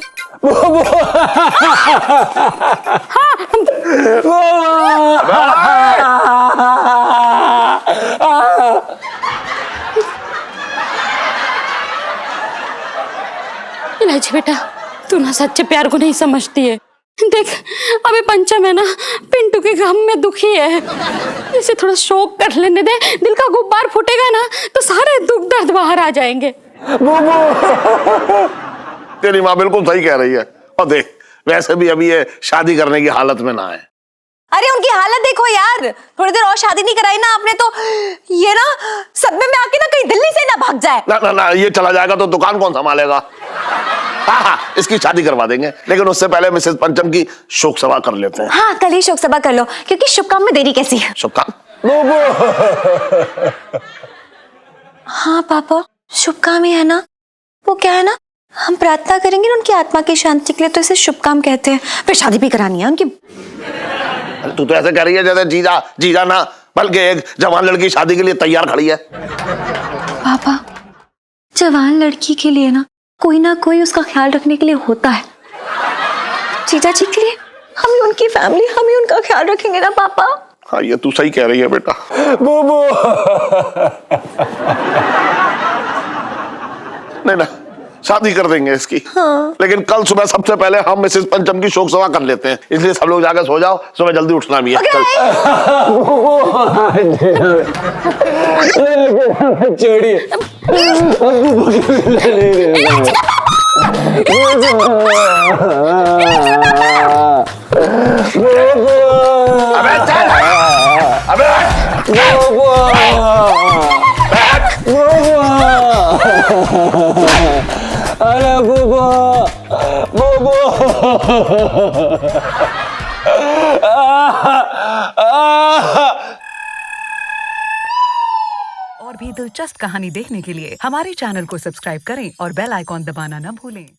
इलायची बेटा, तू ना सच्चे प्यार को नहीं समझती है। देख, अभी पंचम है ना, पिंटू के गम में दुखी है। इसे थोड़ा शोक कर लेने दे, दिल का गुब्बार फूटेगा ना तो सारे दुख दर्द बाहर आ जाएंगे। तेरी माँ बिल्कुल सही कह रही है। और देख, वैसे भी अभी ये शादी करने की हालत में ना है। अरे उनकी हालत देखो यार, थोड़ी देर और शादी नहीं कराई ना आपने तो ये ना सदमे में आके ना कहीं दिल्ली से ना भाग जाए। ना, ये चला जाएगा तो दुकान कौन संभालेगा? हाँ, इसकी शादी करवा देंगे, लेकिन उससे पहले मिसेस पंचम की शोक सभा कर लेते हैं। हाँ, कल ही शोक सभा कर लो, क्योंकि शुभ काम में देरी कैसी है। शुभ काम? हाँ पापा, शुभ काम ही है ना। वो क्या है ना, हम प्रार्थना करेंगे ना उनकी आत्मा की शांति के लिए, तो इसे शुभ काम कहते हैं। फिर शादी भी करानी है उनकी। तू तो ऐसे कह रही है जैसे जीजा ना, बल्कि एक जवान लड़की शादी के लिए तैयार खड़ी है। पापा, जवान लड़की के लिए ना कोई उसका ख्याल रखने के लिए होता है। जीजा जी के लिए हम ही उनकी फैमिली, हम ही उनका ख्याल रखेंगे ना पापा। हाँ, ये तू सही कह रही है बेटा। नहीं, शादी कर देंगे इसकी। हाँ। लेकिन कल सुबह सबसे पहले हम मिसेस पंचम की शोक सभा कर लेते हैं, इसलिए सब लोग जाकर सो जाओ, सुबह जल्दी उठना भी है। छोड़िए। अबे चल, अबे अरे बुबो, और भी दिलचस्प कहानी देखने के लिए हमारे चैनल को सब्सक्राइब करें और बेल आइकॉन दबाना न भूलें।